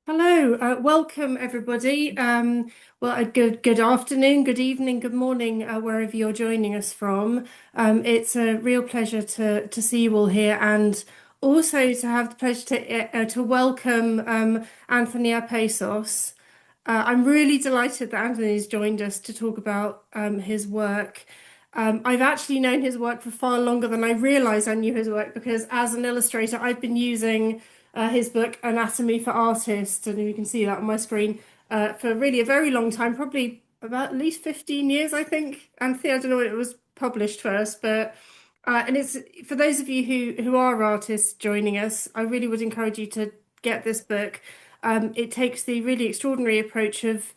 Hello, welcome everybody. Good afternoon, good evening, good morning, wherever you're joining us from. It's a real pleasure to see you all here, and also to have the pleasure to welcome Anthony Apesos. I'm really delighted that Anthony's joined us to talk about his work. I've actually known his work for far longer than I realised I knew his work because as an illustrator, I've been using his book Anatomy for Artists, and you can see that on my screen for really a very long time, probably about at least 15 years, I think. Anthony, I don't know when it was published first, but and it's for those of you who are artists joining us, I really would encourage you to get this book. It takes the really extraordinary approach of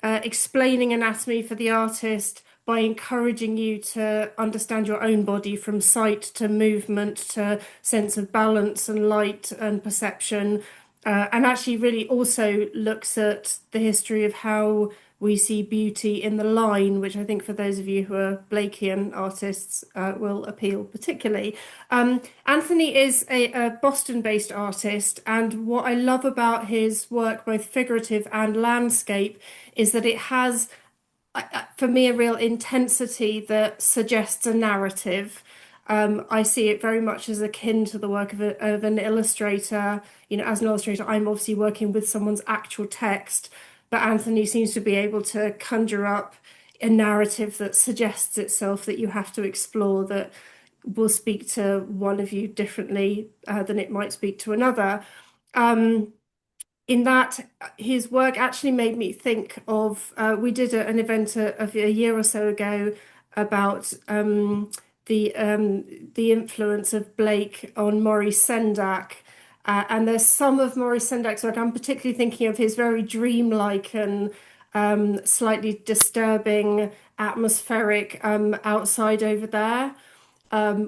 explaining anatomy for the artist by encouraging you to understand your own body from sight to movement to sense of balance and light and perception. And actually, really also looks at the history of how we see beauty in the line, which I think for those of you who are Blakean artists will appeal particularly. Anthony is a Boston-based artist, and what I love about his work, both figurative and landscape, is that it has, for me, a real intensity that suggests a narrative. I see it very much as akin to the work of an illustrator. You know, as an illustrator, I'm obviously working with someone's actual text, but Anthony seems to be able to conjure up a narrative that suggests itself that you have to explore, that will speak to one of you differently than it might speak to another. In that his work actually made me think of we did an event a year or so ago about the influence of Blake on Maurice Sendak. And there's some of Maurice Sendak's work. I'm particularly thinking of his very dreamlike and slightly disturbing atmospheric outside over there,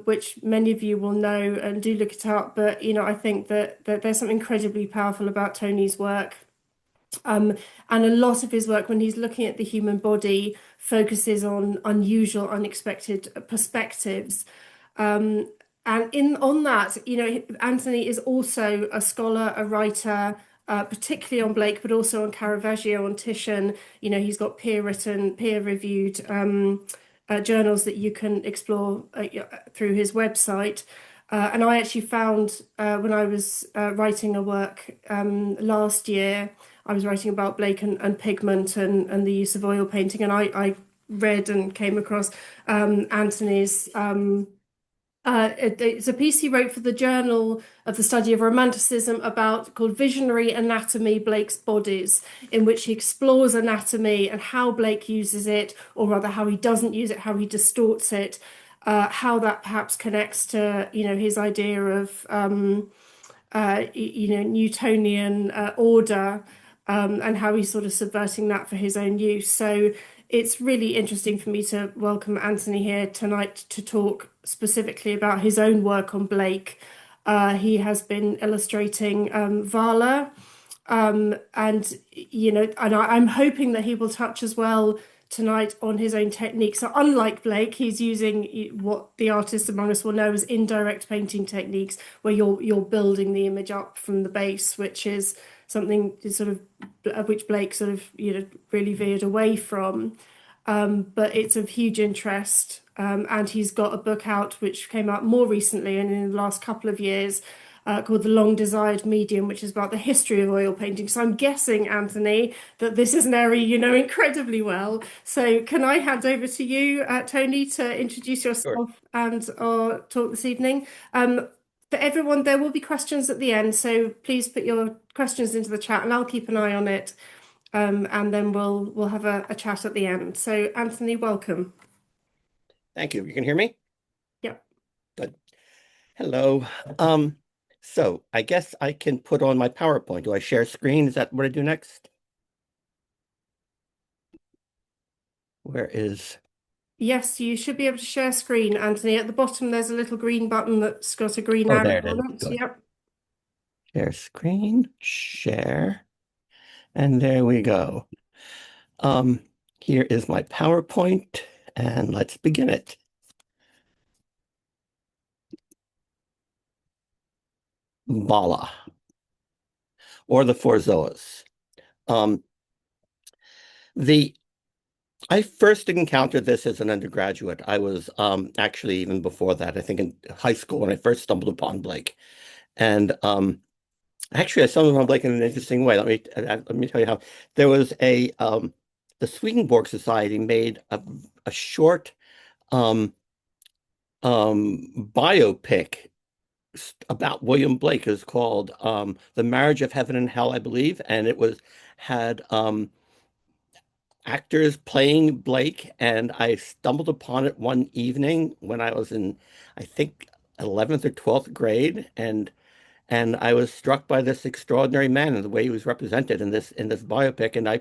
which many of you will know and do look it up. But you know, I think that there's something incredibly powerful about Tony's work. Um, and a lot of his work, when he's looking at the human body, focuses on unusual, unexpected perspectives. Um, and in on that, you know, Anthony is also a scholar, a writer, particularly on Blake, but also on Caravaggio, on Titian. You know, he's got peer-written, peer-reviewed journals that you can explore through his website. And I actually found when I was writing a work last year, I was writing about Blake and pigment and the use of oil painting, and I read and came across Anthony's. It's a piece he wrote for the Journal of the Study of Romanticism about called Visionary Anatomy, Blake's Bodies, in which he explores anatomy and how Blake uses it, or rather how he doesn't use it, how he distorts it, how that perhaps connects to, you know, his idea of you know, Newtonian order, and how he's sort of subverting that for his own use. So it's really interesting for me to welcome Anthony here tonight to talk specifically about his own work on Blake. He has been illustrating Vala, and you know, and I'm hoping that he will touch as well tonight on his own technique. So unlike Blake, he's using what the artists among us will know as indirect painting techniques, where you're building the image up from the base, which is something sort of which Blake sort of, you know, really veered away from. But it's of huge interest. And he's got a book out which came out more recently and in the last couple of years, called The Long Desired Medium, which is about the history of oil painting. So I'm guessing, Anthony, that this is an area you know incredibly well. So can I hand over to you, Tony, to introduce Sure. yourself and our talk this evening? For everyone, there will be questions at the end, so please put your questions into the chat and I'll keep an eye on it. And then we'll have a chat at the end. So Anthony, welcome. Thank you. You can hear me? Yep. Good. Hello. Um, so I guess I can put on my PowerPoint. Do I share screen? Is that what I do next? Where is? Yes, you should be able to share screen, Anthony. At the bottom, there's a little green button that's got a green Oh, arrow there it is. on it. Good. Yep. Share screen, share, and there we go. Um, Here is my PowerPoint, and let's begin it. Vala. or the Four Zoas. Um, the I first encountered this as an undergraduate. I was actually even before that, I think in high school when I first stumbled upon Blake. And actually, I stumbled upon Blake in an interesting way. Let me tell you how. There was the Swedenborg Society made a short um, biopic about William Blake. It was called The Marriage of Heaven and Hell, I believe, and it was had actors playing Blake, and I stumbled upon it one evening when I was in, I think, 11th or 12th grade, and I was struck by this extraordinary man and the way he was represented in this biopic, and I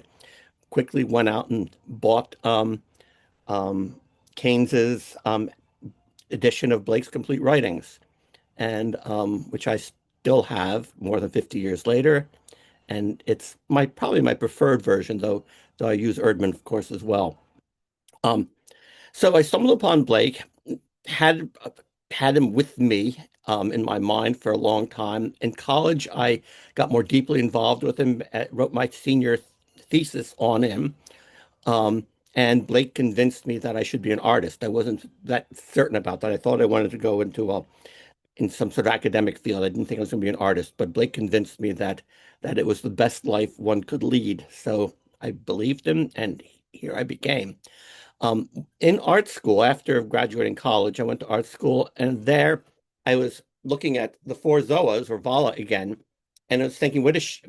quickly went out and bought um, Keynes's edition of Blake's complete writings, and which I still have more than 50 years later, and it's my probably my preferred version, though I use Erdman, of course, as well. Um, So I stumbled upon Blake, had had him with me in my mind for a long time. In college, I got more deeply involved with him, wrote my senior thesis on him. Um, and Blake convinced me that I should be an artist. I wasn't that certain about that. I thought I wanted to go in some sort of academic field. I didn't think I was going to be an artist, but Blake convinced me that it was the best life one could lead. So I believed him, and here I became. Um, in art school, after graduating college, I went to art school, and there I was looking at the Four Zoas or Vala again, and I was thinking, what is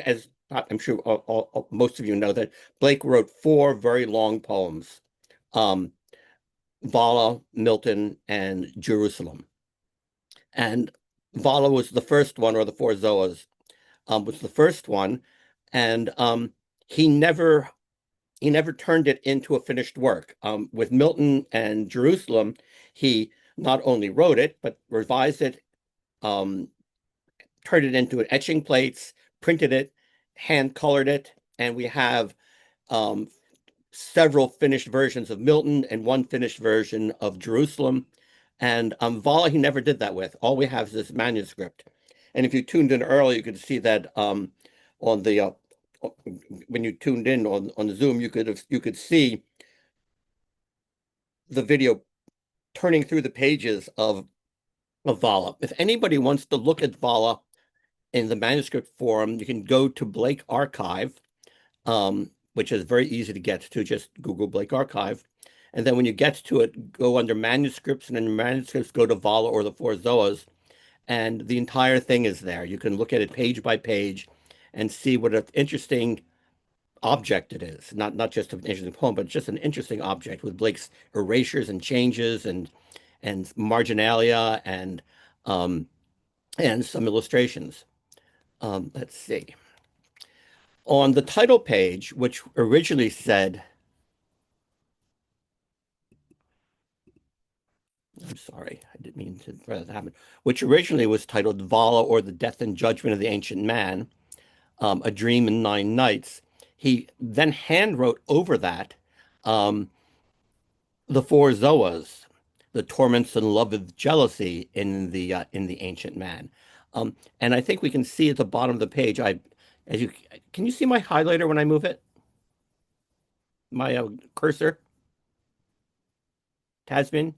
as I'm sure most of you know that Blake wrote four very long poems, um, Vala, Milton, and Jerusalem, and Vala was the first one, or the Four Zoas was the first one, and he never he never turned it into a finished work. With Milton and Jerusalem, he not only wrote it, but revised it, um, turned it into an etching plates, printed it, hand colored it, and we have um, several finished versions of Milton and one finished version of Jerusalem. And Vala, he never did that with. All we have is this manuscript. And if you tuned in early, you could see that on the when you tuned in on Zoom, you could see the video turning through the pages of Vala. If anybody wants to look at Vala in the manuscript form, you can go to Blake Archive, which is very easy to get to. Just Google Blake Archive. And then when you get to it, go under manuscripts, and in manuscripts, go to Vala or the Four Zoas, and the entire thing is there. You can look at it page by page and see what an interesting object it is. Not just an interesting poem, but just an interesting object with Blake's erasures and changes and marginalia um, and some illustrations. Let's see. On the title page, which originally said, I'm sorry, I didn't mean for that to happen, which originally was titled Vala or the Death and Judgment of the Ancient Man, A Dream in 9 Nights. He then hand wrote over that um, the Four Zoas, the torments and love of jealousy in the ancient man. And I think we can see at the bottom of the page, as you can you see my highlighter when I move it? My cursor, Tasmin?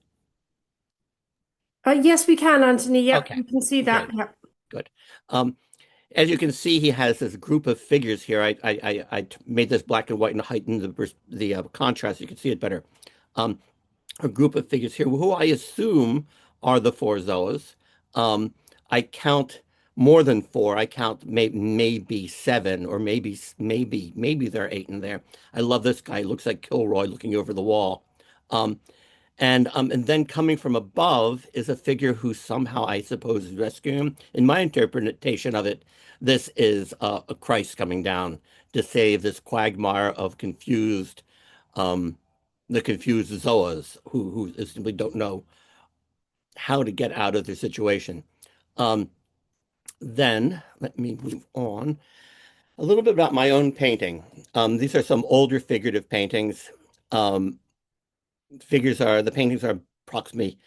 Yes, we can, Anthony. Yep, Okay, we can see that. good, Yep. good. Um, as you can see, he has this group of figures here. I made this black and white and heightened the contrast. You can see it better. Um, a group of figures here who I assume are the Four Zoas. Um, I count more than four. I count maybe seven, or maybe there are eight in there. I love this guy. He looks like Kilroy looking over the wall. Um, and then coming from above is a figure who somehow, I suppose, is rescuing him. In my interpretation of it, this is a Christ coming down to save this quagmire of um, the confused Zoas who simply don't know how to get out of their situation. Um, then let me move on. A little bit about my own painting. These are some older figurative paintings. Um, the paintings are approximately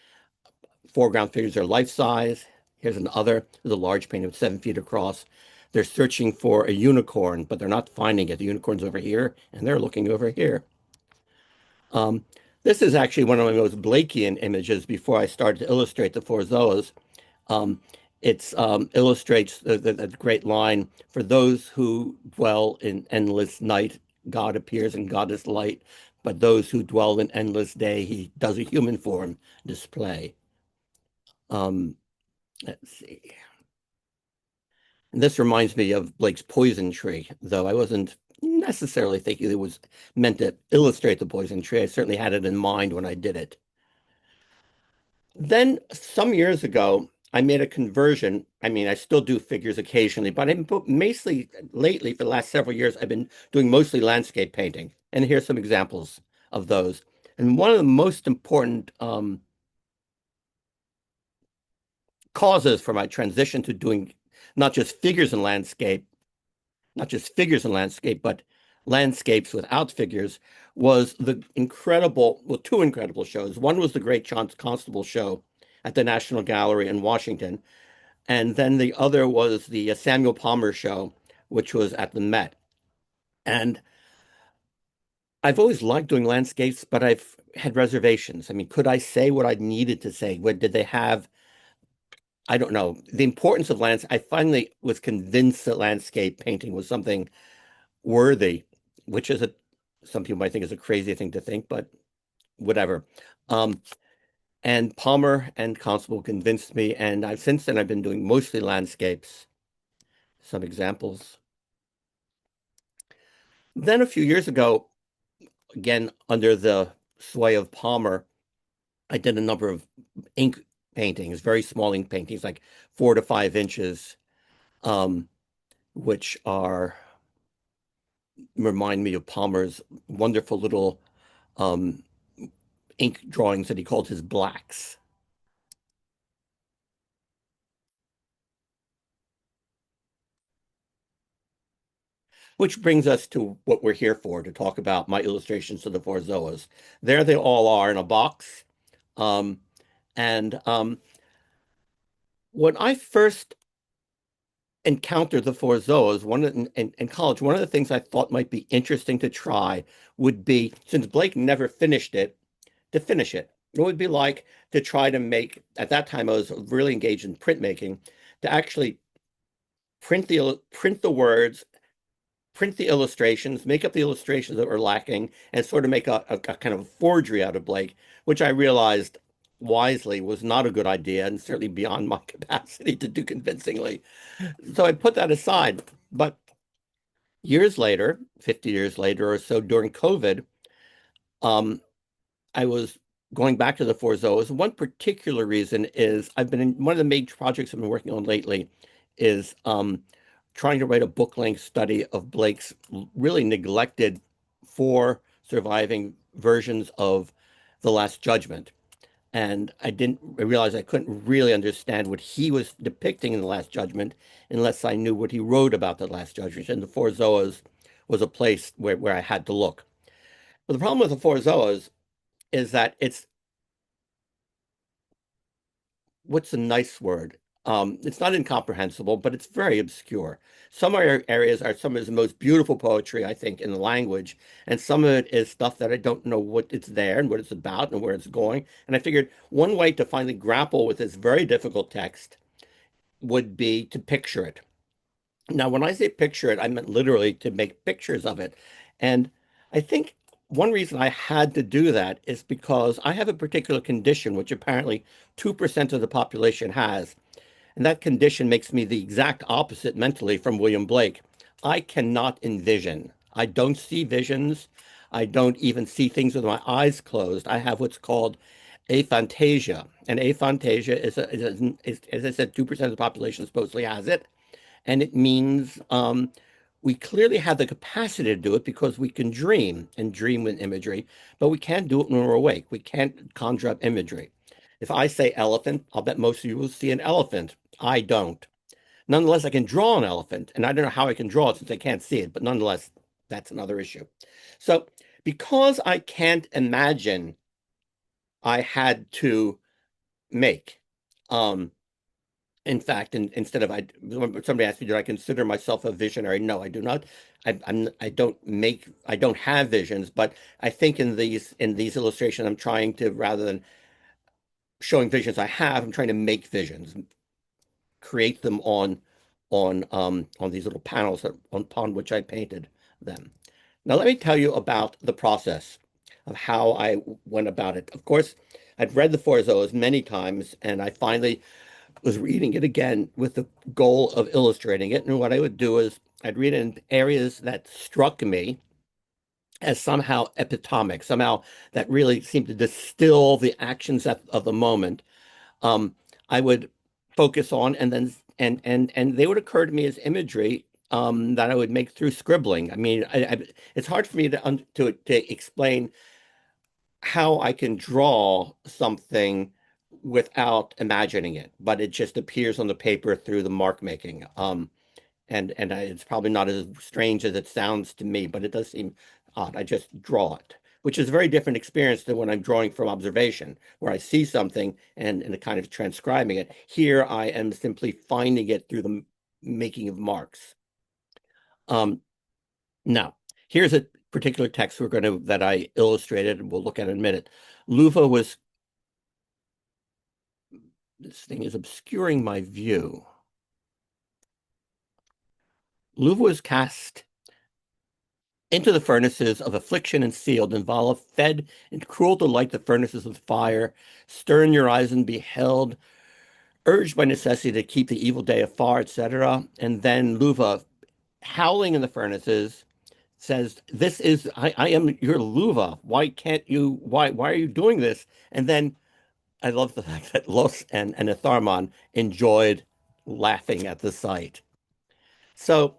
foreground figures are life size. Here's another. There's a large painting of 7 feet across. they're searching for a unicorn, but they're not finding it. The unicorn's over here, and they're looking over here. Um, this is actually one of my most Blakean images before I started to illustrate the Four Zoas. Um, it illustrates the great line, for those who dwell in endless night, God appears in goddess light, but those who dwell in endless day, he does a human form display. Um, let's see. And this reminds me of Blake's poison tree, though I wasn't necessarily thinking it was meant to illustrate the poison tree. I certainly had it in mind when I did it. Then some years ago, I made a conversion. I mean, I still do figures occasionally, but mostly lately, for the last several years, I've been doing mostly landscape painting. And here's some examples of those. And one of the most important causes for my transition to doing not just figures in landscape, not just figures in landscape, but landscapes without figures, was the incredible, well, two incredible shows. One was the Great John Constable show at the National Gallery in Washington, and then the other was the Samuel Palmer show, which was at the Met. And I've always liked doing landscapes, but I've had reservations. I mean, could I say what I needed to say? What did they have? I don't know. The importance of landscape. I finally was convinced that landscape painting was something worthy, which is a some people might think is a crazy thing to think, but whatever. Um, and Palmer and Constable convinced me, and I've since then I've been doing mostly landscapes. Some examples. Then a few years ago, again under the sway of Palmer, I did a number of ink paintings, very small ink paintings, like 4 to 5 inches, um, which are remind me of Palmer's wonderful little um, ink drawings that he called his blacks. Which brings us to what we're here for, to talk about my illustrations to the Four Zoas. There they all are in a box. Um, and when I first encountered the Four Zoas, in college, one of the things I thought might be interesting to try would be, since Blake never finished it, to finish it. It would be like to try to make, at that time I was really engaged in printmaking, to actually print the words, print the illustrations, make up the illustrations that were lacking, and sort of make a kind of forgery out of Blake, which I realized wisely was not a good idea and certainly beyond my capacity to do convincingly. So I put that aside. But years later, 50 years later or so, during COVID, um, I was going back to the Four Zoas. One particular reason is I've been in one of the major projects I've been working on lately is trying to write a book-length study of Blake's really neglected four surviving versions of The Last Judgment. And I realized I couldn't really understand what he was depicting in The Last Judgment unless I knew what he wrote about The Last Judgment. And the Four Zoas was a place where I had to look. But the problem with the Four Zoas is that it's, what's a nice word? It's not incomprehensible, but it's very obscure. Some areas are some of the most beautiful poetry, I think, in the language, and some of it is stuff that I don't know what it's there and what it's about and where it's going. And I figured one way to finally grapple with this very difficult text would be to picture it. Now, when I say picture it, I meant literally to make pictures of it. And I think one reason I had to do that is because I have a particular condition, which apparently 2% of the population has. And that condition makes me the exact opposite mentally from William Blake. I cannot envision. I don't see visions. I don't even see things with my eyes closed. I have what's called aphantasia. And aphantasia as I said, 2% of the population supposedly has it. And it means we clearly have the capacity to do it because we can dream and dream with imagery, but we can't do it when we're awake. We can't conjure up imagery. If I say elephant, I'll bet most of you will see an elephant. I don't. Nonetheless, I can draw an elephant, and I don't know how I can draw it since I can't see it, but nonetheless, that's another issue. So, because I can't imagine, I had to make. Um, In fact, instead of when somebody asked me, do I consider myself a visionary? No, I do not. I don't have visions, but I think in these illustrations, I'm trying to, rather than showing visions I have, I'm trying to make visions, create them on these little panels upon which I painted them. Now, let me tell you about the process of how I went about it. Of course, I'd read the Four Zoas many times, and I finally was reading it again with the goal of illustrating it. And what I would do is I'd read it in areas that struck me as somehow epitomic, somehow that really seemed to distill the actions of the moment. um, I would focus on, and then and they would occur to me as imagery that I would make through scribbling. I mean, it's hard for me to explain how I can draw something without imagining it, but it just appears on the paper through the mark making. It's probably not as strange as it sounds to me, but it does seem odd. I just draw it, which is a very different experience than when I'm drawing from observation, where I see something and kind of transcribing it. Here, I am simply finding it through the making of marks. Um, Now, here's a particular text that I illustrated, and we'll look at in a minute. Luvah was, this thing is obscuring my view. Luvah was cast into the furnaces of affliction and sealed, and Vala fed in cruel delight the furnaces with fire. Stern Urizen beheld, urged by necessity to keep the evil day afar, etc. And then Luvah, howling in the furnaces, says, I am your Luvah. Why are you doing this? And then I love the fact that Los and Tharman enjoyed laughing at the sight. So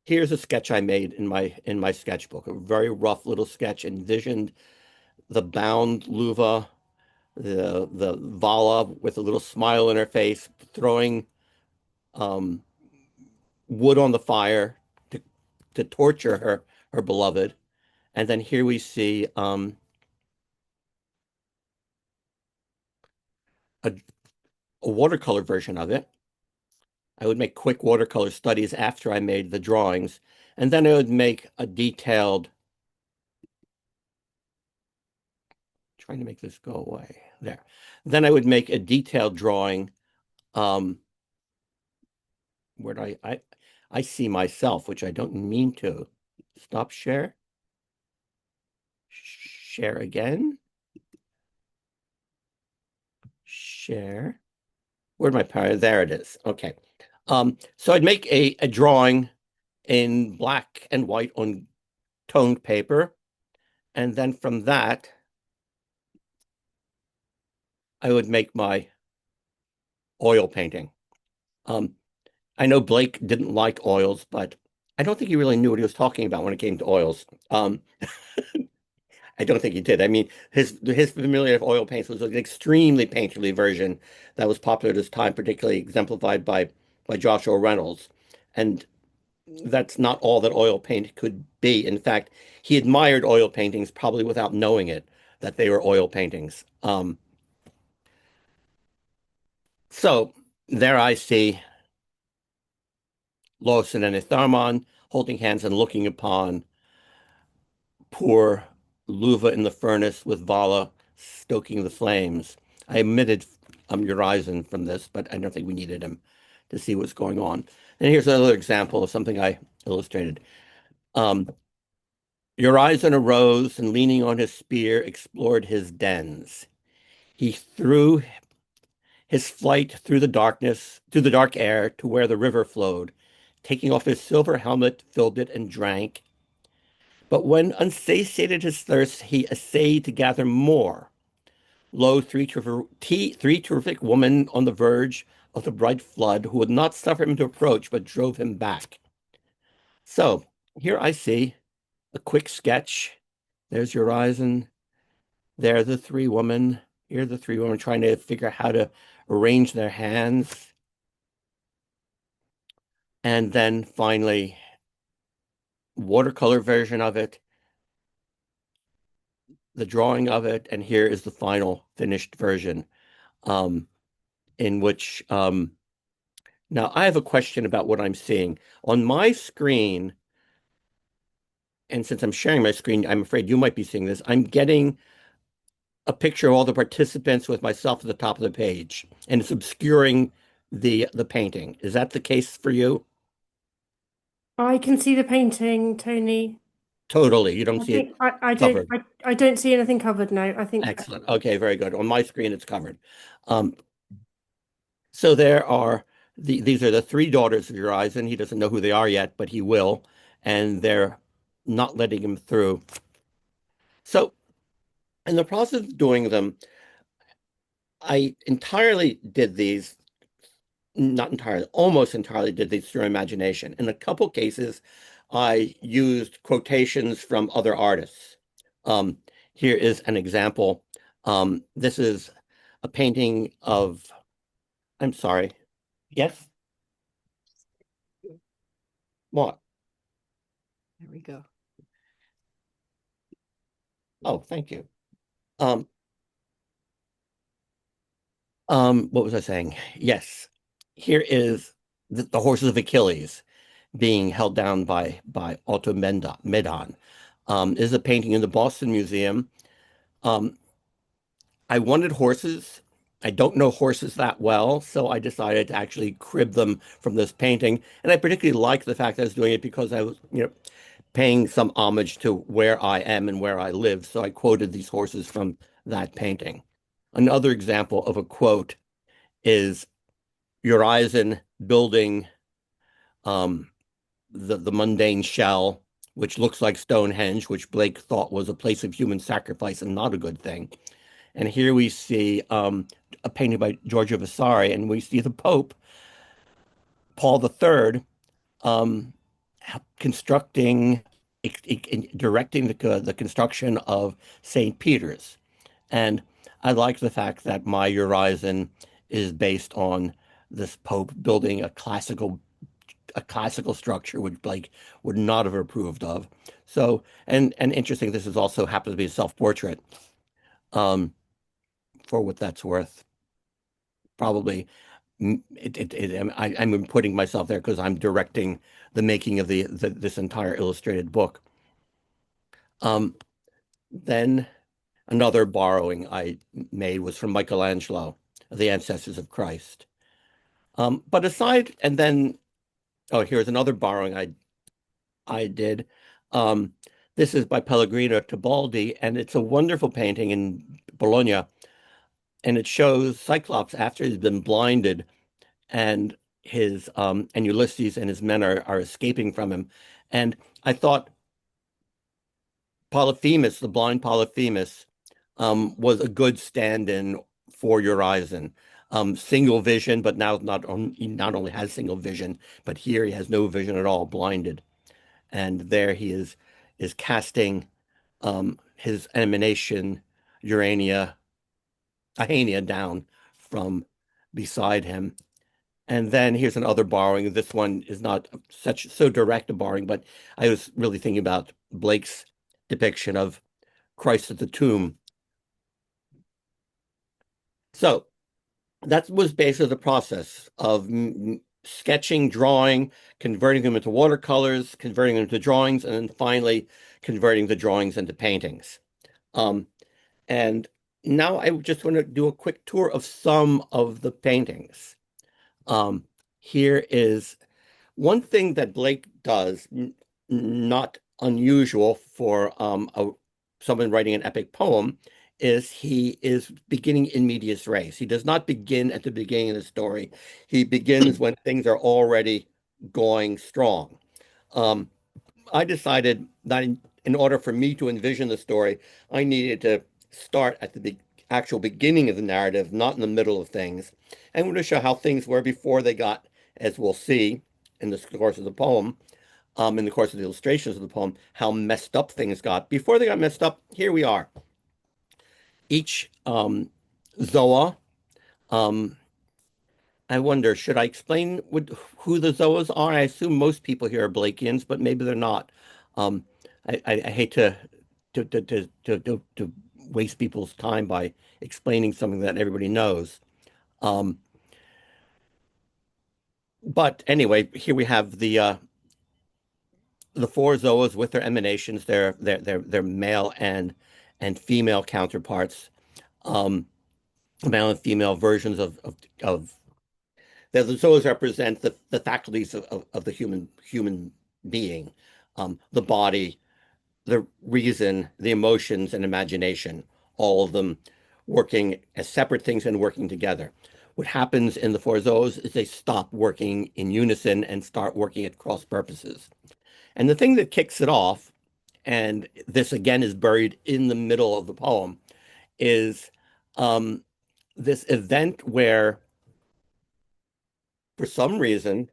here's a sketch I made in my sketchbook, a very rough little sketch, envisioned the bound Luvah, the Vala with a little smile on her face, throwing um, wood on the fire to to torture her beloved. And then here we see a, a watercolor version of it. I would make quick watercolor studies after I made the drawings, and then I would make a detailed, trying to make this go away there. Then I would make a detailed drawing um, where I see myself, which I don't mean to. Stop share, share again, share. Where'd my power? There it is. Okay. So I'd make a drawing in black and white on toned paper, and then from that, I would make my oil painting. Um, I know Blake didn't like oils, but I don't think he really knew what he was talking about when it came to oils. I don't think he did. I mean, his familiarity of oil paints was an extremely painterly version that was popular at his time, particularly exemplified by Joshua Reynolds. And that's not all that oil paint could be. In fact, he admired oil paintings probably without knowing it, that they were oil paintings. So there I see Lawson and Tharman holding hands and looking upon poor Luvah in the furnace with Vala stoking the flames. I omitted Urizen from this, but I don't think we needed him to see what's going on. And here's another example of something I illustrated. Um, Urizen arose and, leaning on his spear, explored his dens. He threw his flight through the darkness, through the dark air, to where the river flowed. Taking off his silver helmet, filled it and drank. But when unsatiated his thirst, he essayed to gather more. Lo, three terrific women on the verge of the bright flood, who would not suffer him to approach, but drove him back. So here I see a quick sketch. There's Urizen. There are the three women. Here are the three women trying to figure out how to arrange their hands. And then finally, watercolor version of it, the drawing of it, and here is the final finished version, in which Now, I have a question about what I'm seeing. On my screen, and since I'm sharing my screen, I'm afraid you might be seeing this. I'm getting a picture of all the participants with myself at the top of the page, and it's obscuring the painting. Is that the case for you? I can see the painting, Tony. Totally. You don't I see it think covered. I don't see anything covered now. I think Excellent. Okay, very good. On my screen, it's covered. Um, so there are these are the three daughters of Urizen. He doesn't know who they are yet, but he will, and they're not letting him through. So in the process of doing them, I entirely did these, not entirely, almost entirely did these through imagination. In a couple cases, I used quotations from other artists. Um, Here is an example. This is a painting of, I'm sorry. Yes? What? There we go. Oh, thank you. Um, what was I saying? Yes. Here is the horses of Achilles being held down by Otto Medon. Is a painting in the Boston Museum. Um, I wanted horses. I don't know horses that well, so I decided to actually crib them from this painting. And I particularly liked the fact that I was doing it because I was, paying some homage to where I am and where I live. So I quoted these horses from that painting. Another example of a quote is Urizen building um, the mundane shell, which looks like Stonehenge, which Blake thought was a place of human sacrifice and not a good thing. And here we see a painting by Giorgio Vasari, and we see the Pope, Paul III, um, constructing, directing the construction of St. Peter's. And I like the fact that my Urizen is based on this Pope building a classical structure, which Blake would not have approved of. So, and interesting, this is also happens to be a self-portrait, um, for what that's worth. Probably, I'm putting myself there because I'm directing the making of this entire illustrated book. Um, then another borrowing I made was from Michelangelo, The Ancestors of Christ. But aside, and then, oh, here's another borrowing I did. Um, this is by Pellegrino Tibaldi, and it's a wonderful painting in Bologna, and it shows Cyclops after he's been blinded, and his and Ulysses and his men are escaping from him. And I thought Polyphemus, the blind Polyphemus, was a good stand-in for Urizen. Single vision, but now he not only has single vision, but here he has no vision at all, blinded. And there he is casting his emanation, Urania, Ahania, down from beside him. And then here's another borrowing. This one is not so direct a borrowing, but I was really thinking about Blake's depiction of Christ at the tomb. So that was basically the process of sketching, drawing, converting them into watercolors, converting them into drawings, and then finally converting the drawings into paintings. Um, and now I just want to do a quick tour of some of the paintings. Um, Here is one thing that Blake does, not unusual for someone writing an epic poem, is he is beginning in medias res. He does not begin at the beginning of the story. He begins when things are already going strong. Um, I decided that in order for me to envision the story, I needed to start at the actual beginning of the narrative, not in the middle of things. And I'm going to show how things were before they got, as we'll see in the course of the poem, in the course of the illustrations of the poem, how messed up things got. Before they got messed up, here we are. Each Zoa, um, I wonder, should I explain who the Zoas are? I assume most people here are Blakeans, but maybe they're not. Um, I hate to waste people's time by explaining something that everybody knows. Um, But anyway, here we have the four Zoas with their emanations, their male and female counterparts, um, male and female versions of the Zoas represent the faculties of the human being, the body, the reason, the emotions, and imagination, all of them working as separate things and working together. What happens in the four Zoas is they stop working in unison and start working at cross purposes. And the thing that kicks it off, and this again is buried in the middle of the poem, is um, this event where, for some reason,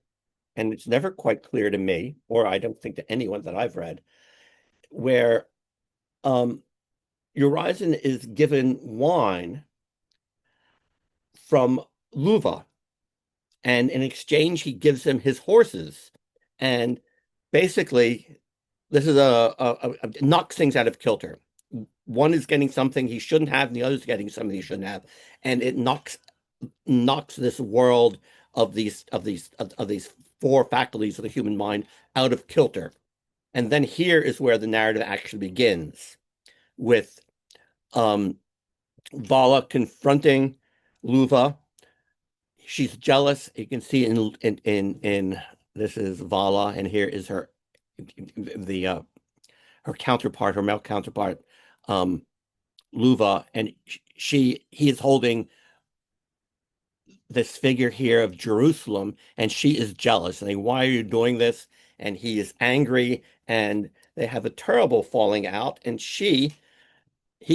and it's never quite clear to me, or I don't think to anyone that I've read, where um, Urizen is given wine from Luvah, and in exchange, he gives him his horses. And basically, this is knocks things out of kilter. One is getting something he shouldn't have, and the other is getting something he shouldn't have, and it knocks this world of these four faculties of the human mind out of kilter. And then here is where the narrative actually begins with um, Vala confronting Luvah. She's jealous. You can see in this is Vala, and here is the her counterpart, her male counterpart, um, Luvah, and he is holding this figure here of Jerusalem, and she is jealous. And they, why are you doing this? And he is angry, and they have a terrible falling out. And he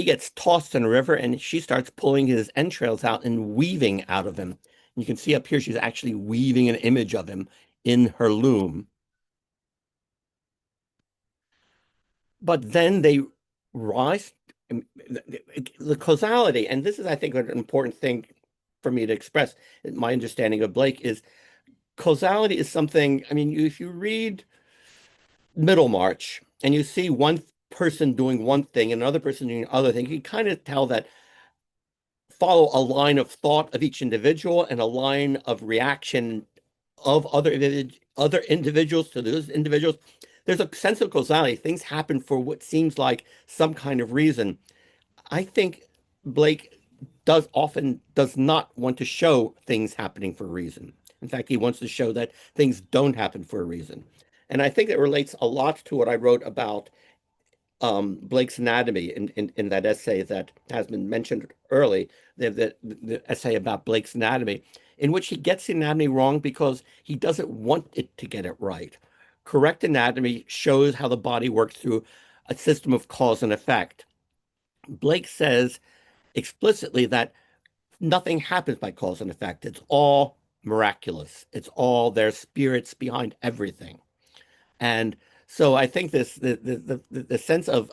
gets tossed in a river, and she starts pulling his entrails out and weaving out of him. You can see up here, she's actually weaving an image of him in her loom. But then they rise, the causality, and this is, I think, an important thing for me to express. My understanding of Blake is causality is something, I mean, if you read Middlemarch and you see one person doing one thing and another person doing another thing, you can kind of tell that follow a line of thought of each individual and a line of reaction of other individuals to those individuals. There's a sense of causality. Things happen for what seems like some kind of reason. I think Blake does not want to show things happening for a reason. In fact, he wants to show that things don't happen for a reason. And I think it relates a lot to what I wrote about Blake's anatomy in that essay that has been mentioned early, the essay about Blake's anatomy, in which he gets the anatomy wrong because he doesn't want it to get it right. Correct anatomy shows how the body works through a system of cause and effect. Blake says explicitly that nothing happens by cause and effect. It's all miraculous. It's all their spirits behind everything. And so I think the sense of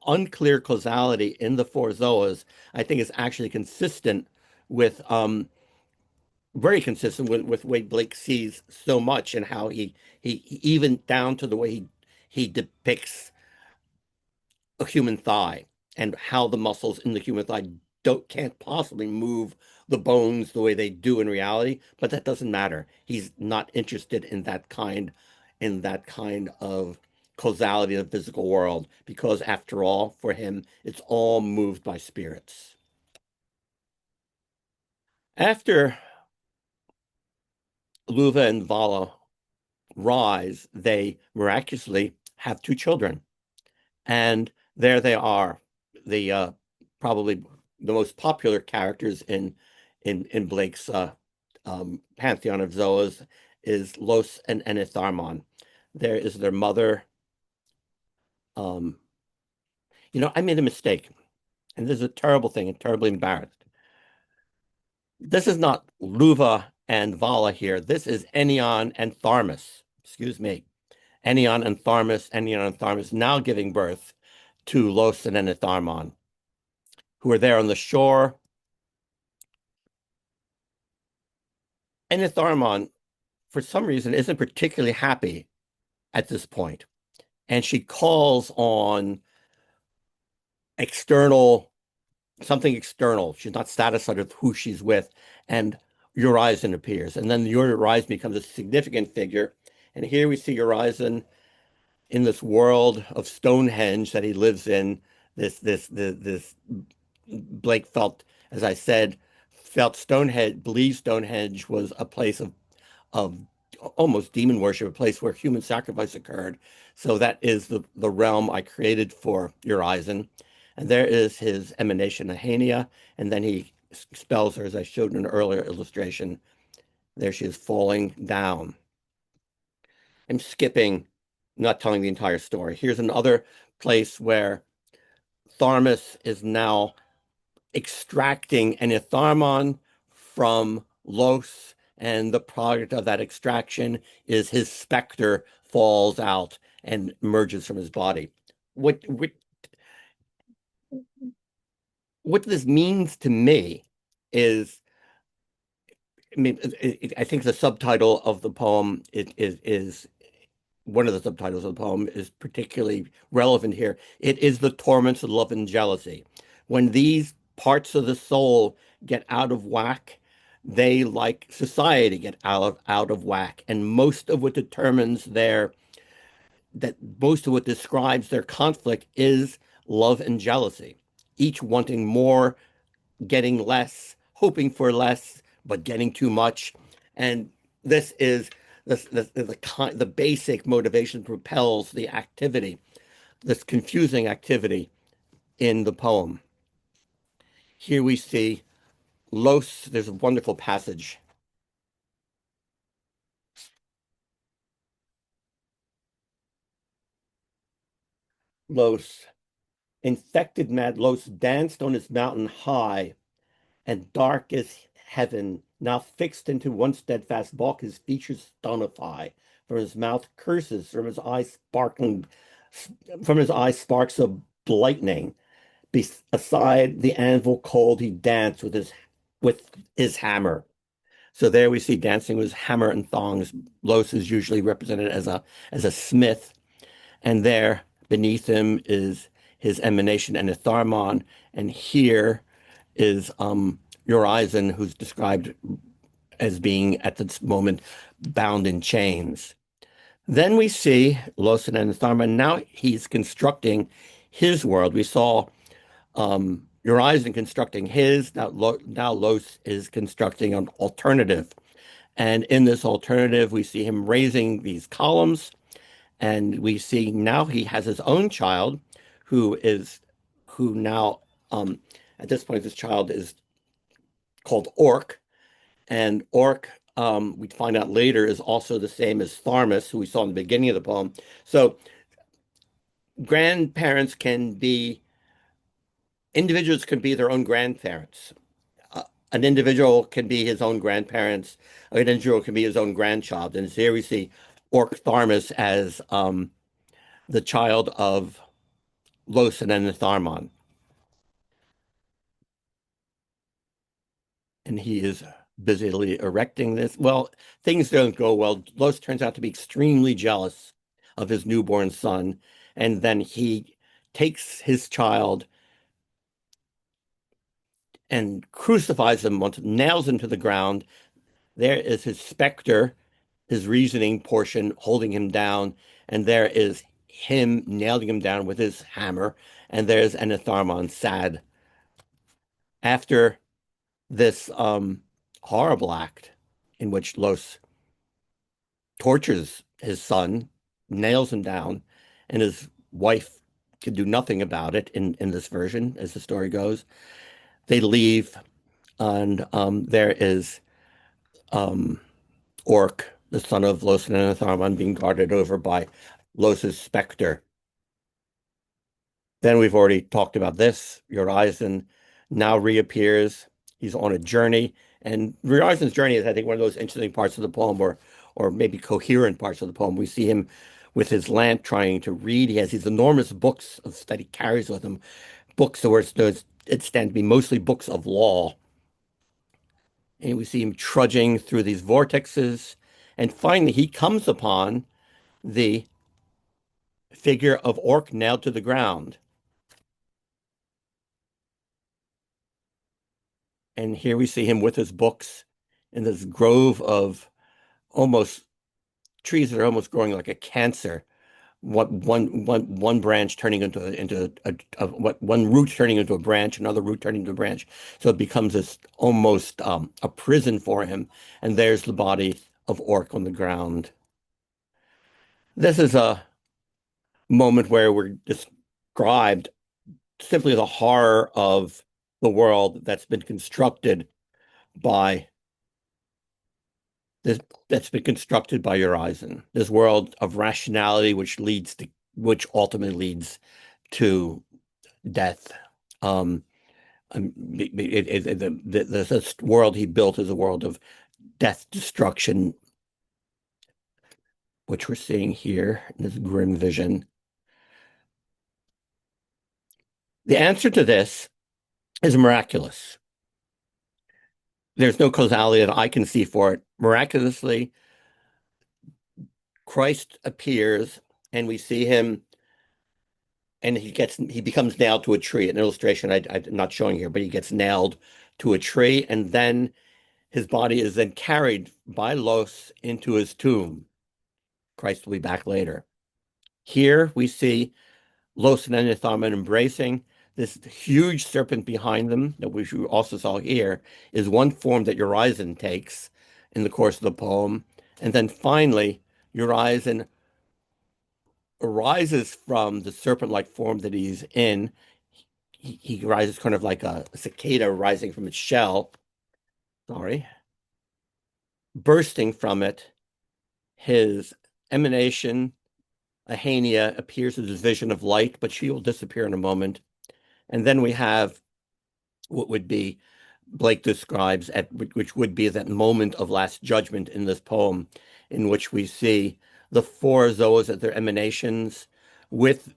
unclear causality in the four Zoas, I think is actually consistent with very consistent with the way Blake sees so much and how he even down to the way he depicts a human thigh and how the muscles in the human thigh can't possibly move the bones the way they do in reality, but that doesn't matter. He's not interested in that kind of causality of the physical world because after all, for him, it's all moved by spirits. After Luvah and Vala rise, they miraculously have two children. And there they are, the probably the most popular characters in Blake's pantheon of Zoas is Los and Enitharmon. There is their mother. Um, I made a mistake, and this is a terrible thing, and terribly embarrassed. This is not Luvah and Vala here. This is Enion and Tharmas. Excuse me. Enion and Tharmas now giving birth to Los and Enitharmon, who are there on the shore. Enitharmon, for some reason, isn't particularly happy at this point, and she calls on external something external. She's not satisfied with who she's with, and Urizen appears, and then Urizen becomes a significant figure. And here we see Urizen in this world of Stonehenge that he lives in. This Blake felt, as I said, felt Stonehenge, believed Stonehenge was a place of almost demon worship, a place where human sacrifice occurred. So that is the realm I created for Urizen. And there is his emanation, Ahania, and then he expels her, as I showed in an earlier illustration. There she is falling down. I'm skipping, not telling the entire story. Here's another place where Tharmas is now extracting an Tharmon from Los, and the product of that extraction is his specter falls out and emerges from his body. What this means to me is, I mean, I think the subtitle of the poem is one of the subtitles of the poem is particularly relevant here. It is the torments of love and jealousy. When these parts of the soul get out of whack, they, like society, get out of whack. And most of what describes their conflict is love and jealousy, each wanting more, getting less, hoping for less, but getting too much. And this is the basic motivation propels the activity, this confusing activity in the poem. Here we see Los, there's a wonderful passage. Los, infected mad Los danced on his mountain high, and dark as heaven, now fixed into one steadfast bulk, his features stonify. From his mouth curses, from his eyes sparks of lightning. Beside the anvil cold, he danced with his hammer. So there we see dancing with hammer and thongs. Los is usually represented as a smith, and there beneath him is his emanation and a Tharmon, and here is Urizen, who's described as being at this moment bound in chains. Then we see Losen and Tharma. Now he's constructing his world. We saw Urizen constructing his. Now Los is constructing an alternative. And in this alternative, we see him raising these columns. And we see now he has his own child who now, at this point, this child is called Orc. And Orc, we find out later, is also the same as Tharmas, who we saw in the beginning of the poem. So individuals can be their own grandparents. An individual can be his own grandparents. An individual can be his own grandchild. And here we see Orc Tharmas as the child of Losen and the Tharmon. And he is busily erecting this. Well, things don't go well. Los turns out to be extremely jealous of his newborn son, and then he takes his child and crucifies him, nails him to the ground. There is his specter, his reasoning portion holding him down, and there is him nailing him down with his hammer, and there's Enitharmon sad. After this horrible act in which Los tortures his son, nails him down, and his wife can do nothing about it in this version, as the story goes. They leave, and there is Orc, the son of Los and Enitharmon, being guarded over by Los's specter. Then we've already talked about this. Urizen now reappears. He's on a journey. And Urizen's journey is, I think, one of those interesting parts of the poem, or maybe coherent parts of the poem. We see him with his lamp trying to read. He has these enormous books that he carries with him, books where it stand to be mostly books of law. And we see him trudging through these vortexes. And finally, he comes upon the figure of Orc nailed to the ground. And here we see him with his books, in this grove of almost trees that are almost growing like a cancer. One branch turning into what one root turning into a branch, another root turning into a branch. So it becomes this almost a prison for him. And there's the body of Orc on the ground. This is a moment where we're described simply the horror of the world that's been constructed by this that's been constructed by Urizen. This world of rationality which ultimately leads to death. Um, this world he built is a world of death, destruction, which we're seeing here in this grim vision. The answer to this is miraculous. There's no causality that I can see for it. Miraculously, Christ appears and we see him and he becomes nailed to a tree. An illustration I'm not showing here, but he gets nailed to a tree, and then his body is then carried by Los into his tomb. Christ will be back later. Here we see Los and Enitharma embracing. This huge serpent behind them, that we also saw here, is one form that Urizen takes in the course of the poem. And then finally, Urizen arises from the serpent-like form that he's in. He rises kind of like a cicada rising from its shell. Sorry. Bursting from it, his emanation, Ahania, appears as a vision of light, but she will disappear in a moment. And then we have what would be, Blake describes, which would be that moment of last judgment in this poem, in which we see the four Zoas at their emanations with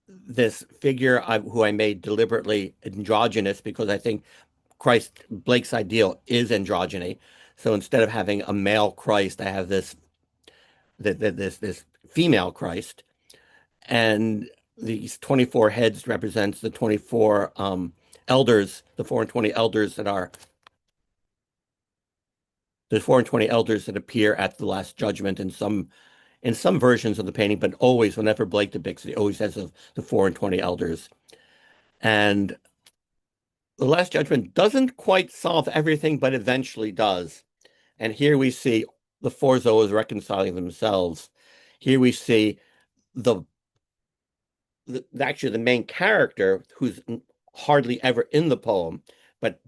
this figure who I made deliberately androgynous because I think Blake's ideal is androgyny. So instead of having a male Christ, I have this female Christ, and these 24 heads represents the 24 elders, the 420 elders that are the 420 elders that appear at the Last Judgment in some versions of the painting, but always whenever Blake depicts it, he always has the 420 elders. And the Last Judgment doesn't quite solve everything, but eventually does. And here we see the four Zoas reconciling themselves. Here we see actually the main character, who's hardly ever in the poem, but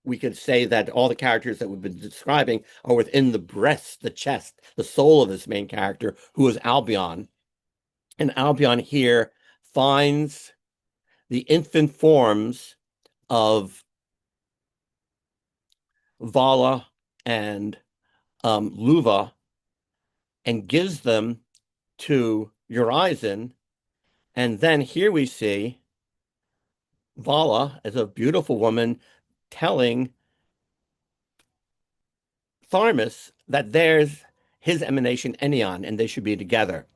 we could say that all the characters that we've been describing are within the breast, the chest, the soul of this main character, who is Albion. And Albion here finds the infant forms of Vala and Luvah and gives them to Urizen. And then here we see Vala as a beautiful woman telling Tharmas that there's his emanation Enneon and they should be together.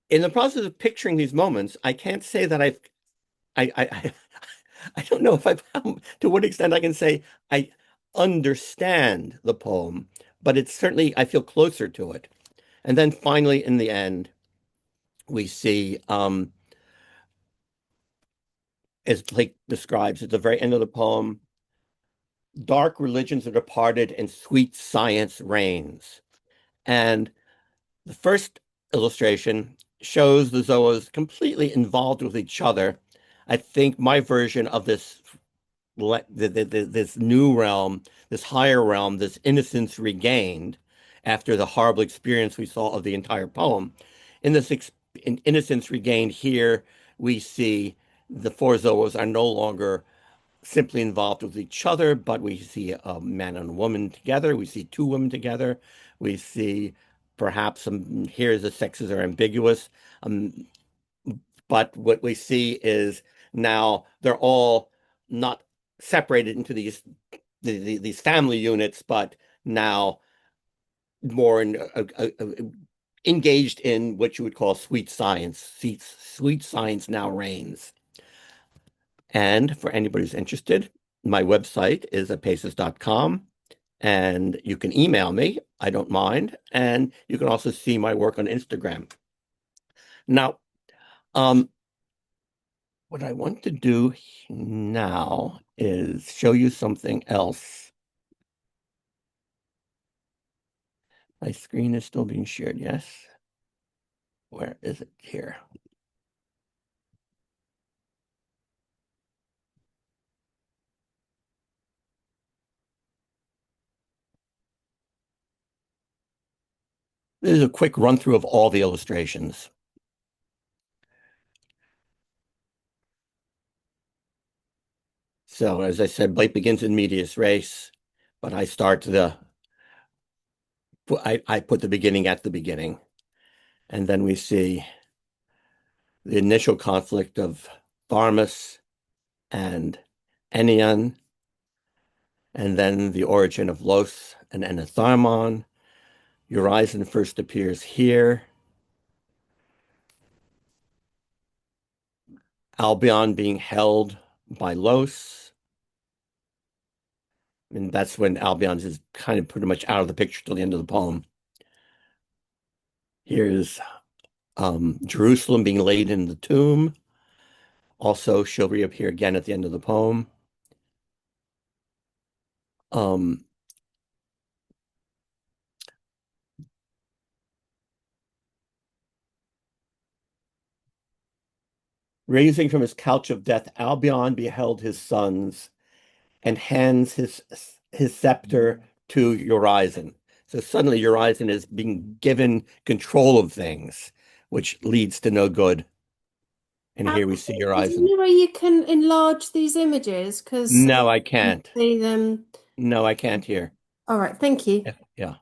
In the process of picturing these moments, I can't say that I I don't know if to what extent I can say I understand the poem, but it's certainly I feel closer to it. And then finally, in the end, we see, as Blake describes at the very end of the poem, dark religions are departed and sweet science reigns. And the first illustration shows the Zoas completely involved with each other. I think my version of this new realm, this higher realm, this innocence regained after the horrible experience we saw of the entire poem. In innocence regained here, we see the four Zoas are no longer simply involved with each other, but we see a man and a woman together. We see two women together. We see perhaps here the sexes are ambiguous. But what we see is now they're all not separated into these family units, but now more engaged in what you would call sweet science. Sweet science now reigns. And for anybody who's interested, my website is apesos.com, and you can email me. I don't mind. And you can also see my work on Instagram. Now, um, what I want to do now is show you something else. My screen is still being shared, yes? Where is it? Here. This is a quick run through of all the illustrations. So as I said, Blake begins in medias res, but I put the beginning at the beginning. And then we see the initial conflict of Tharmas and Ennion, and then the origin of Los and Enetharmon. Urizen first appears here. Albion being held by Los. And that's when Albion is kind of pretty much out of the picture till the end of the poem. Here's Jerusalem being laid in the tomb. Also, she'll reappear again at the end of the poem. Um, Raising from his couch of death, Albion beheld his sons and hands his scepter to Urizen. So suddenly Urizen is being given control of things, which leads to no good. And here we see Is there Urizen. any way you can enlarge these images? Because No, I I can't. see them. No, I can't here. All right, thank you. Yeah.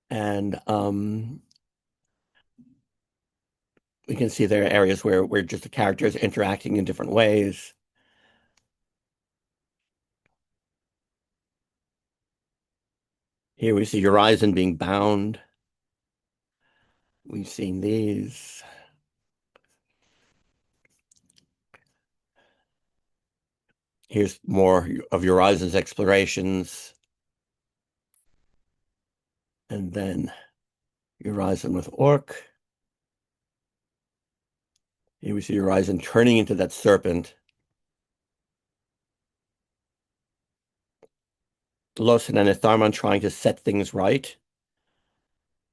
And we can see there are areas where just the characters interacting in different ways. Here we see Urizen being bound. We've seen these. Here's more of Urizen's explorations. And then Urizen with Orc. Here we see Urizen turning into that serpent. Losen and Tharman trying to set things right.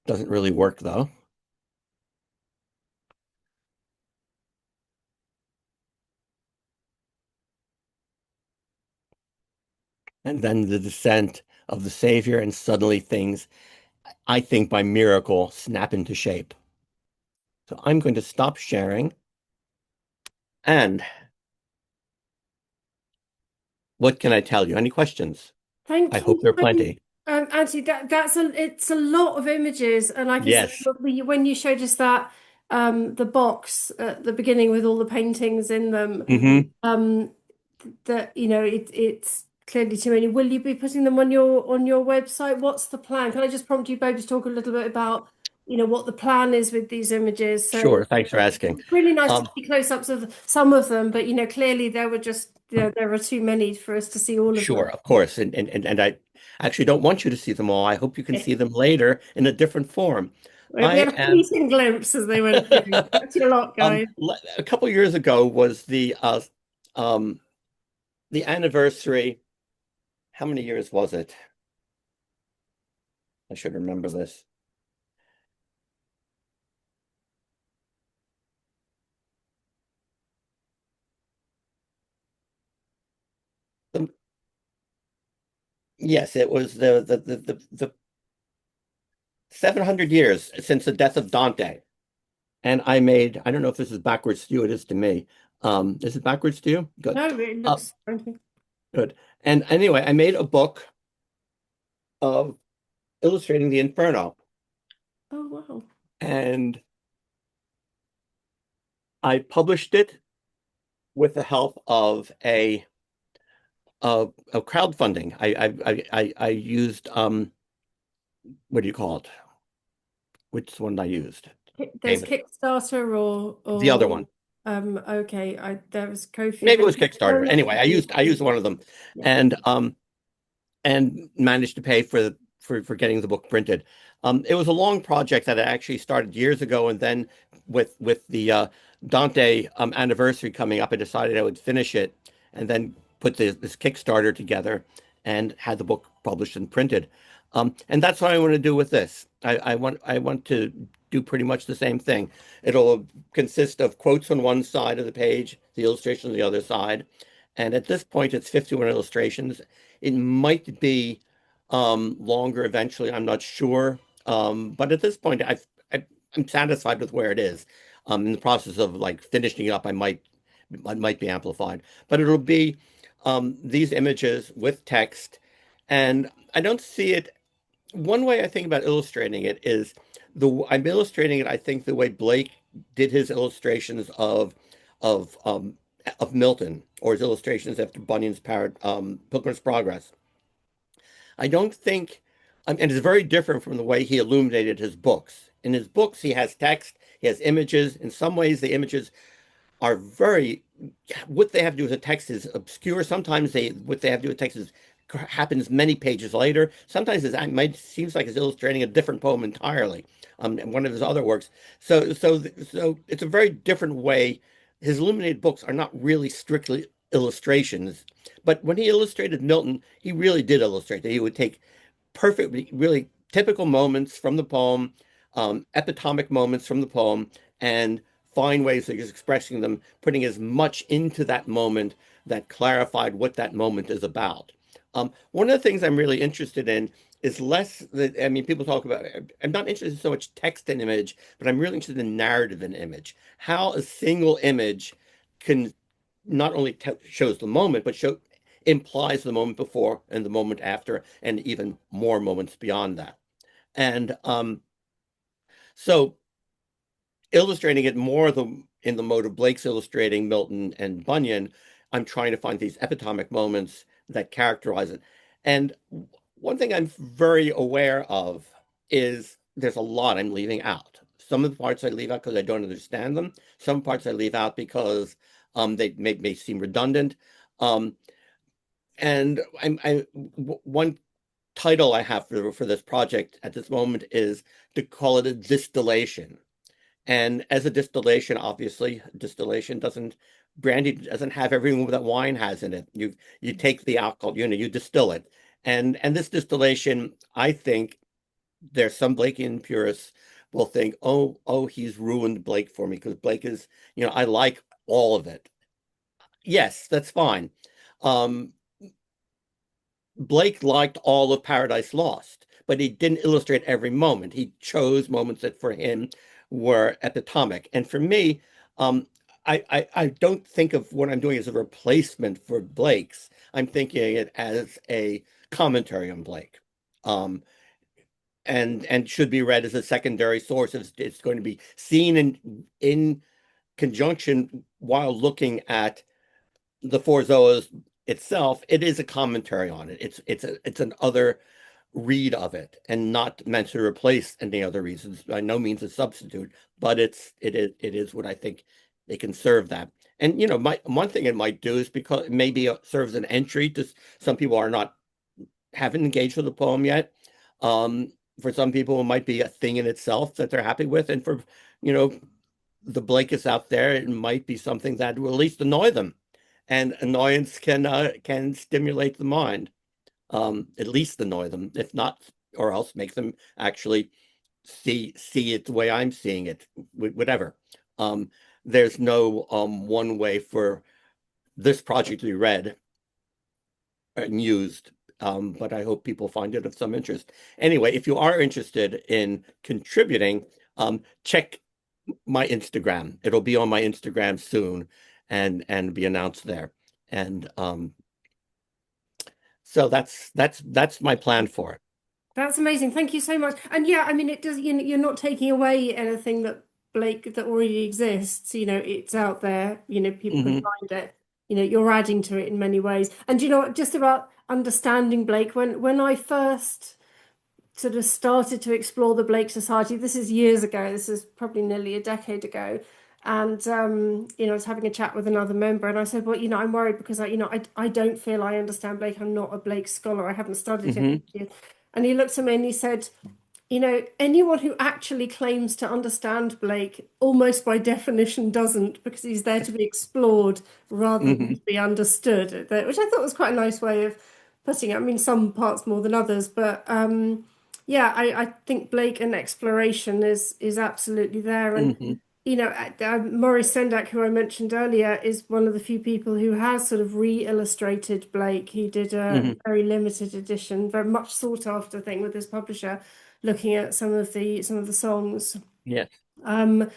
Doesn't really work though. And then the descent of the Savior, and suddenly things, I think by miracle, snap into shape. So I'm going to stop sharing. And what can I tell you? Any questions? I Thank hope you there are so plenty. Auntie, it's a lot of images, and like I said, Yes. when you showed us that the box at the beginning with all the paintings in them, Hmm. um, that it's clearly too many. Will you be putting them on your website? What's the plan? Can I just prompt you both to talk a little bit about what the plan is with these images? So Sure. Thanks for asking. it's really nice to Um, see close-ups of some of them, but clearly there were just there are too many for us to see all of sure, them. of course. And I actually don't want you to see them all. I hope you can see them later in a different form. We I had a am fleeting glimpse as they went through. That's your lot, guys. a couple years ago was um the anniversary. How many years was it? I should remember this. The, yes, it was the 700 years since the death of Dante. And I don't know if this is backwards to you, it is to me. Is it backwards to you? Good. No, it Uh, looks friendly. Good. And anyway, I made a book of illustrating the Inferno, Oh, wow. and I published it with the help of a crowdfunding. I used what do you call it? Which one I used? There's David. Kickstarter or The other one. Okay, there was Kofi Maybe it was mentioned. Oh Kickstarter. no, Anyway, I used one of them, yeah. and managed to pay for getting the book printed. It was a long project that I actually started years ago, and then with the Dante anniversary coming up, I decided I would finish it, and then put this Kickstarter together, and had the book published and printed. And that's what I want to do with this. I want to do pretty much the same thing. It'll consist of quotes on one side of the page, the illustration on the other side. And at this point, it's 51 illustrations. It might be longer eventually. I'm not sure. But at this point, I'm satisfied with where it is. In the process of like finishing it up, I might be amplified, but it'll be these images with text. And I don't see it. One way I think about illustrating it is I'm illustrating it, I think, the way Blake did his illustrations of um, of Milton, or his illustrations after Bunyan's Pilgrim's Progress. I don't think, and it's very different from the way he illuminated his books. In his books, he has text, he has images. In some ways, the images are very, what they have to do with the text is obscure. Sometimes what they have to do with text is happens many pages later. Sometimes it might seems like he's illustrating a different poem entirely. In one of his other works. So it's a very different way. His illuminated books are not really strictly illustrations, but when he illustrated Milton, he really did illustrate that. He would take perfectly, really typical moments from the poem, epitomic moments from the poem, and find ways of expressing them, putting as much into that moment that clarified what that moment is about. One of the things I'm really interested in is less that, I mean, people talk about, I'm not interested in so much text and image, but I'm really interested in narrative and image. How a single image can not only shows the moment, but implies the moment before and the moment after, and even more moments beyond that. And so illustrating it more in the mode of Blake's illustrating Milton and Bunyan, I'm trying to find these epitomic moments that characterize it. And one thing I'm very aware of is there's a lot I'm leaving out. Some of the parts I leave out because I don't understand them. Some parts I leave out because they may seem redundant. Um, and one title I have for this project at this moment is to call it a distillation. And as a distillation, obviously, distillation doesn't brandy doesn't have everything that wine has in it. You take the alcohol, you distill it. And this distillation, I think there's some Blakean purists will think, oh, he's ruined Blake for me because Blake is, I like all of it. Yes, that's fine. Um, Blake liked all of Paradise Lost, but he didn't illustrate every moment. He chose moments that for him were epitomic. And for me, I don't think of what I'm doing as a replacement for Blake's. I'm thinking it as a commentary on Blake. Um, and should be read as a secondary source. It's going to be seen in conjunction while looking at the Four Zoas itself. It is a commentary on it. It's an other read of it, and not meant to replace any other reasons. By no means a substitute, but it is what I think they can serve that. And one thing it might do is because it maybe serves an entry to some people are not haven't engaged with the poem yet. For some people, it might be a thing in itself that they're happy with, and for you know the Blakeists out there, it might be something that will at least annoy them, and annoyance can stimulate the mind, at least annoy them, if not, or else make them actually see it the way I'm seeing it, whatever. Um, there's no one way for this project to be read and used. But I hope people find it of some interest. Anyway, if you are interested in contributing, check my Instagram. It'll be on my Instagram soon and be announced there. And so that's my plan for it. That's amazing. Thank you so much. And yeah, I mean, it does, you're not taking away anything that Blake that already exists. It's out there, people can Hmm. find it. You're adding to it in many ways. And just about understanding Blake, when I first sort of started to explore the Blake Society, this is years ago, this is probably nearly a decade ago. And I was having a chat with another member, and I said, well, I'm worried because I don't feel I understand Blake. I'm not a Blake scholar. I haven't studied him. Hmm. And he looked at me and he said, anyone who actually claims to understand Blake almost by definition doesn't, because he's there to be explored rather than Hmm. to be understood, which I thought was quite a nice way of putting it. I mean, some parts more than others, but yeah, I think Blake and exploration is absolutely there. And Hmm. Maurice Sendak, who I mentioned earlier, is one of the few people who has sort of re-illustrated Blake. He did a Hmm. very limited edition, very much sought after thing with his publisher, looking at some of the songs. Yes. Um,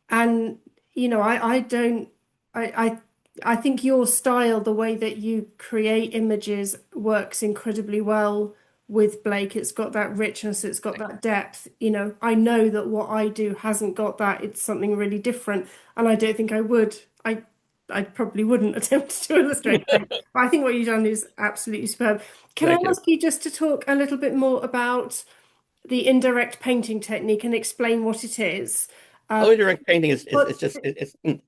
and I don't I I think your style, the way that you create images, works incredibly well with Blake. It's got that richness, it's got that depth. I know that what I do hasn't got that. It's something really different, and I don't think I would. I probably wouldn't attempt to illustrate Blake, but I think what you've done is absolutely superb. Can I Thank you. ask you just to talk a little bit more about the indirect painting technique and explain what it is? Oh, indirect painting is But it's just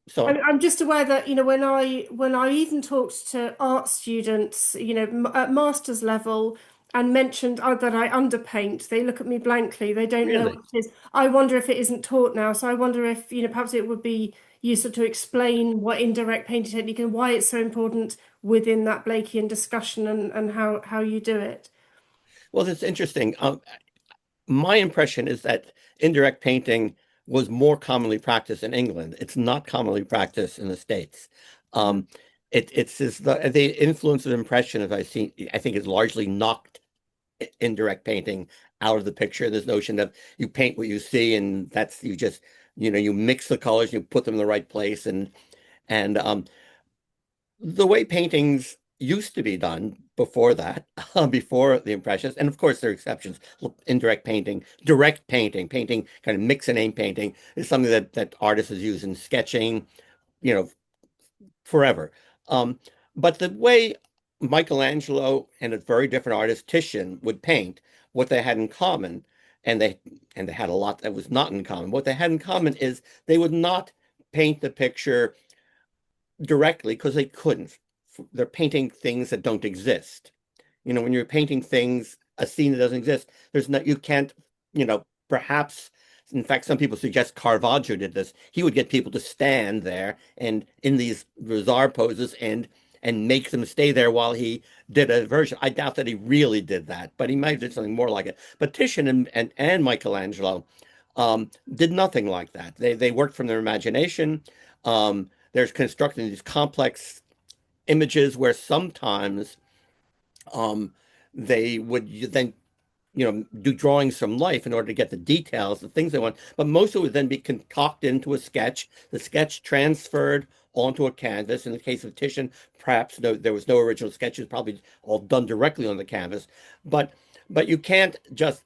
sorry. I'm just aware that, when I even talked to art students, at master's level and mentioned that I underpaint, they look at me blankly. They don't know what Really? it is. I wonder if it isn't taught now. So I wonder if, perhaps it would be useful to explain what indirect painting technique and why it's so important within that Blakean discussion, and how you do it. Well, it's interesting. My impression is that indirect painting was more commonly practiced in England. It's not commonly practiced in the States. Um, it's just the influence of impression, as I think is largely knocked indirect painting out of the picture. This notion of you paint what you see, and that's you just you mix the colors, you put them in the right place, and the way paintings used to be done before that, before the Impressionists, and of course there are exceptions. Indirect painting, direct painting, painting kind of mix and aim painting is something that artists use in sketching, you know, forever. Um, but the way Michelangelo and a very different artist, Titian, would paint, what they had in common, and they had a lot that was not in common. What they had in common is they would not paint the picture directly because they couldn't. They're painting things that don't exist. When you're painting things, a scene that doesn't exist, you can't, perhaps, in fact, some people suggest Caravaggio did this. He would get people to stand there and in these bizarre poses and make them stay there while he did a version. I doubt that he really did that, but he might have did something more like it. But Titian and Michelangelo did nothing like that. They worked from their imagination. There's constructing these complex images where sometimes um, they would then do drawings from life in order to get the details, the things they want. But most of it would then be concocted into a sketch. The sketch transferred onto a canvas. In the case of Titian, perhaps there was no original sketches, probably all done directly on the canvas. But but you can't just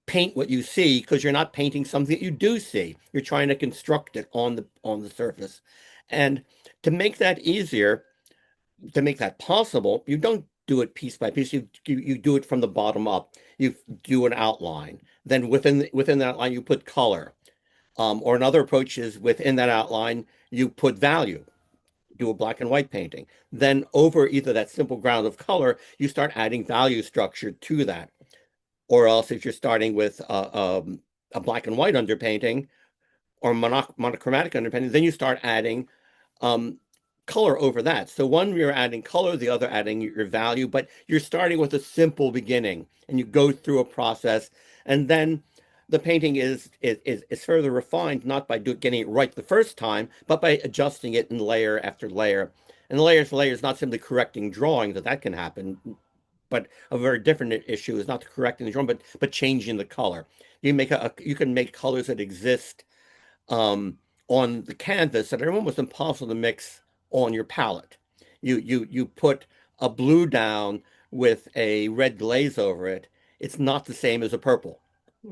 paint what you see because you're not painting something that you do see. You're trying to construct it on the surface. And to make that easier, to make that possible, you don't do it piece by piece. You do it from the bottom up. You do an outline. Then within that outline, you put color. Or another approach is within that outline, you put value. Do a black and white painting. Then over either that simple ground of color, you start adding value structure to that. Or else, if you're starting with a black and white underpainting or monochromatic underpainting, then you start adding um, color over that. So one, you're adding color, the other adding your value, but you're starting with a simple beginning and you go through a process. And then the painting is further refined, not by getting it right the first time, but by adjusting it in layer after layer. And layer is not simply correcting drawing, that can happen, but a very different issue is not correcting the drawing, but changing the color. You can make colors that exist um, on the canvas that are almost impossible to mix on your palette. You put a blue down with a red glaze over it. It's not the same as a purple.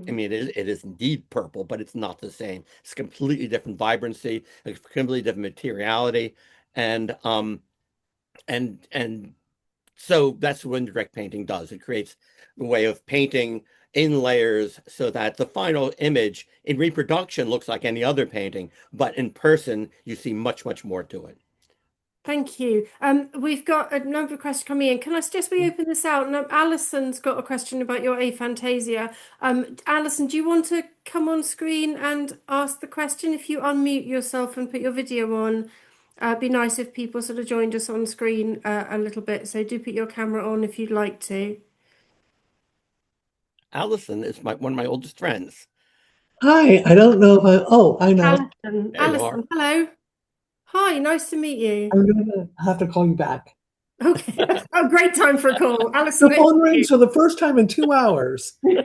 I mean, it is indeed purple, but it's not the same. It's completely different vibrancy, a completely different materiality, and and so that's what indirect painting does. It creates a way of painting in layers so that the final image in reproduction looks like any other painting, but in person you see much, much more to it. Thank you. We've got a number of questions coming in. Can I suggest we open this out? Now, Alison's got a question about your aphantasia. Alison, do you want to come on screen and ask the question? If you unmute yourself and put your video on, it'd be nice if people sort of joined us on screen a little bit. So do put your camera on if you'd like to. Allison is one of my oldest friends. Hi, I don't know if I know. Alison, There you are. Alison, hello. Hi, nice to meet you. I'm gonna have to call you back. Okay. Oh, great time for a call. The Alison, over phone to you. rings for the first time in 2 hours. Um,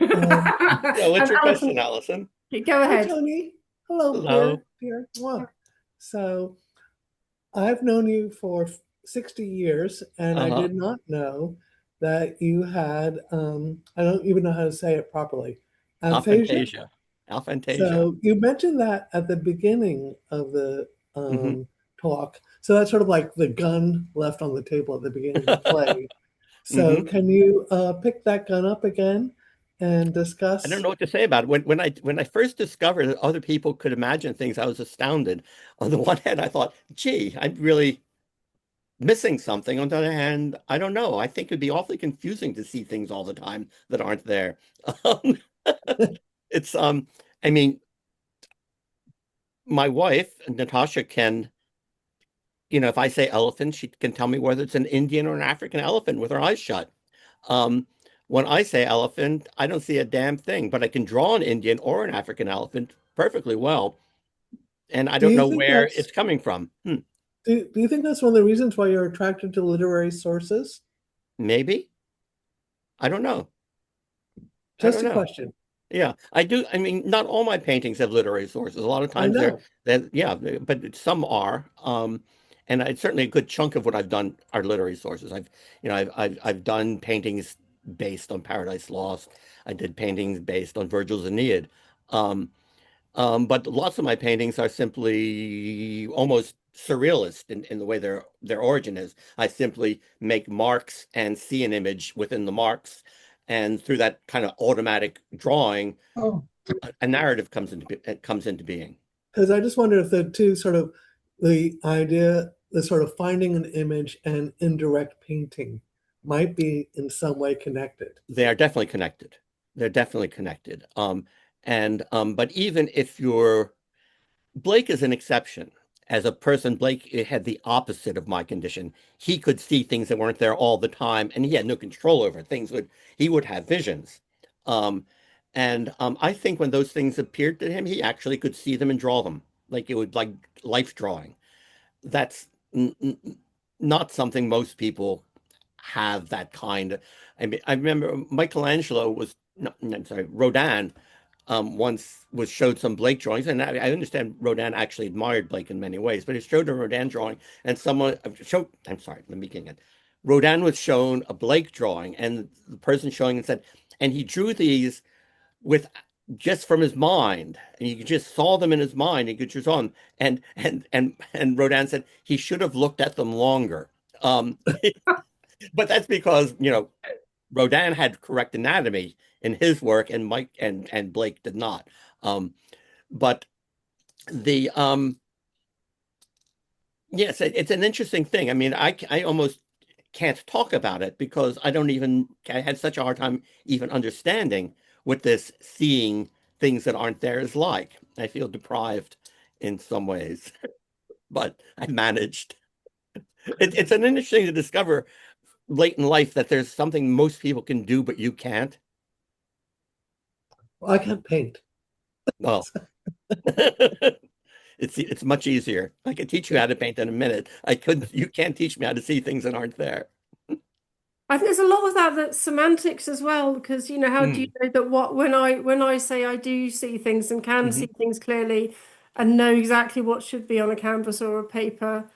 Yeah, what's your question, Alison, Allison? go Hi, ahead. Tony. Hello, Hello. dear. Mwah. So I've known you for 60 years, and I Uh-huh. did not know that you had, I don't even know how to say it properly, aphasia. Aphantasia. Aphantasia. So you mentioned that at the beginning of the Hmm. talk. So that's sort of like the gun left on the table at the beginning of the play. So Hmm. can you pick that gun up again and I don't discuss? know what to say about it. When I first discovered that other people could imagine things, I was astounded. On the one hand, I thought, gee, I'm really missing something. On the other hand, I don't know. I think it'd be awfully confusing to see things all the time that aren't there. Um, it's I mean, my wife, Natasha, can, if I say elephant, she can tell me whether it's an Indian or an African elephant with her eyes shut. Um, when I say elephant, I don't see a damn thing, but I can draw an Indian or an African elephant perfectly well, and I Do don't you know think where that's it's coming from. do you think that's one of the reasons why you're attracted to literary sources? Maybe. I don't know. I Just don't a know. question. Yeah, I do. I mean, not all my paintings have literary sources. A lot of I times know. yeah, but some are. And it's certainly a good chunk of what I've done are literary sources. I've done paintings based on Paradise Lost. I did paintings based on Virgil's Aeneid. Um, but lots of my paintings are simply almost surrealist in the way their origin is. I simply make marks and see an image within the marks, and through that kind of automatic drawing, Oh, a narrative comes into being. because I just wonder if the two sort of the idea, the sort of finding an image and indirect painting might be in some way connected. They are definitely connected. They're definitely connected. But even if you're Blake is an exception. As a person, Blake had the opposite of my condition. He could see things that weren't there all the time, and he had no control over it. He would have visions. Um, I think when those things appeared to him, he actually could see them and draw them. Like it would like life drawing. That's not something most people have that kind. I mean, I remember Michelangelo was, no, I'm sorry, Rodin once was showed some Blake drawings, and I understand Rodin actually admired Blake in many ways, but he showed a Rodin drawing, and someone showed, I'm sorry, let me begin again. Rodin was shown a Blake drawing, and the person showing it said, and he drew these with just from his mind, and you just saw them in his mind. He could just on, and Rodin said he should have looked at them longer. Um, but that's because Rodin had correct anatomy in his work, and Mike and Blake did not. Um, but the yes, it's an interesting thing. I mean, I almost can't talk about it because I had such a hard time even understanding what this seeing things that aren't there is like. I feel deprived in some ways, but I managed. It's an interesting to discover late in life that there's something most people can do, but you can't. Well, I can't paint. Well, it's much easier. I could teach you how to paint in a minute. You can't teach me how to see things that aren't there. I think there's a lot of that's semantics as well, because how do you Mm. know that when I say I do see things and can see Hmm. things clearly and know exactly what should be on a canvas or a paper,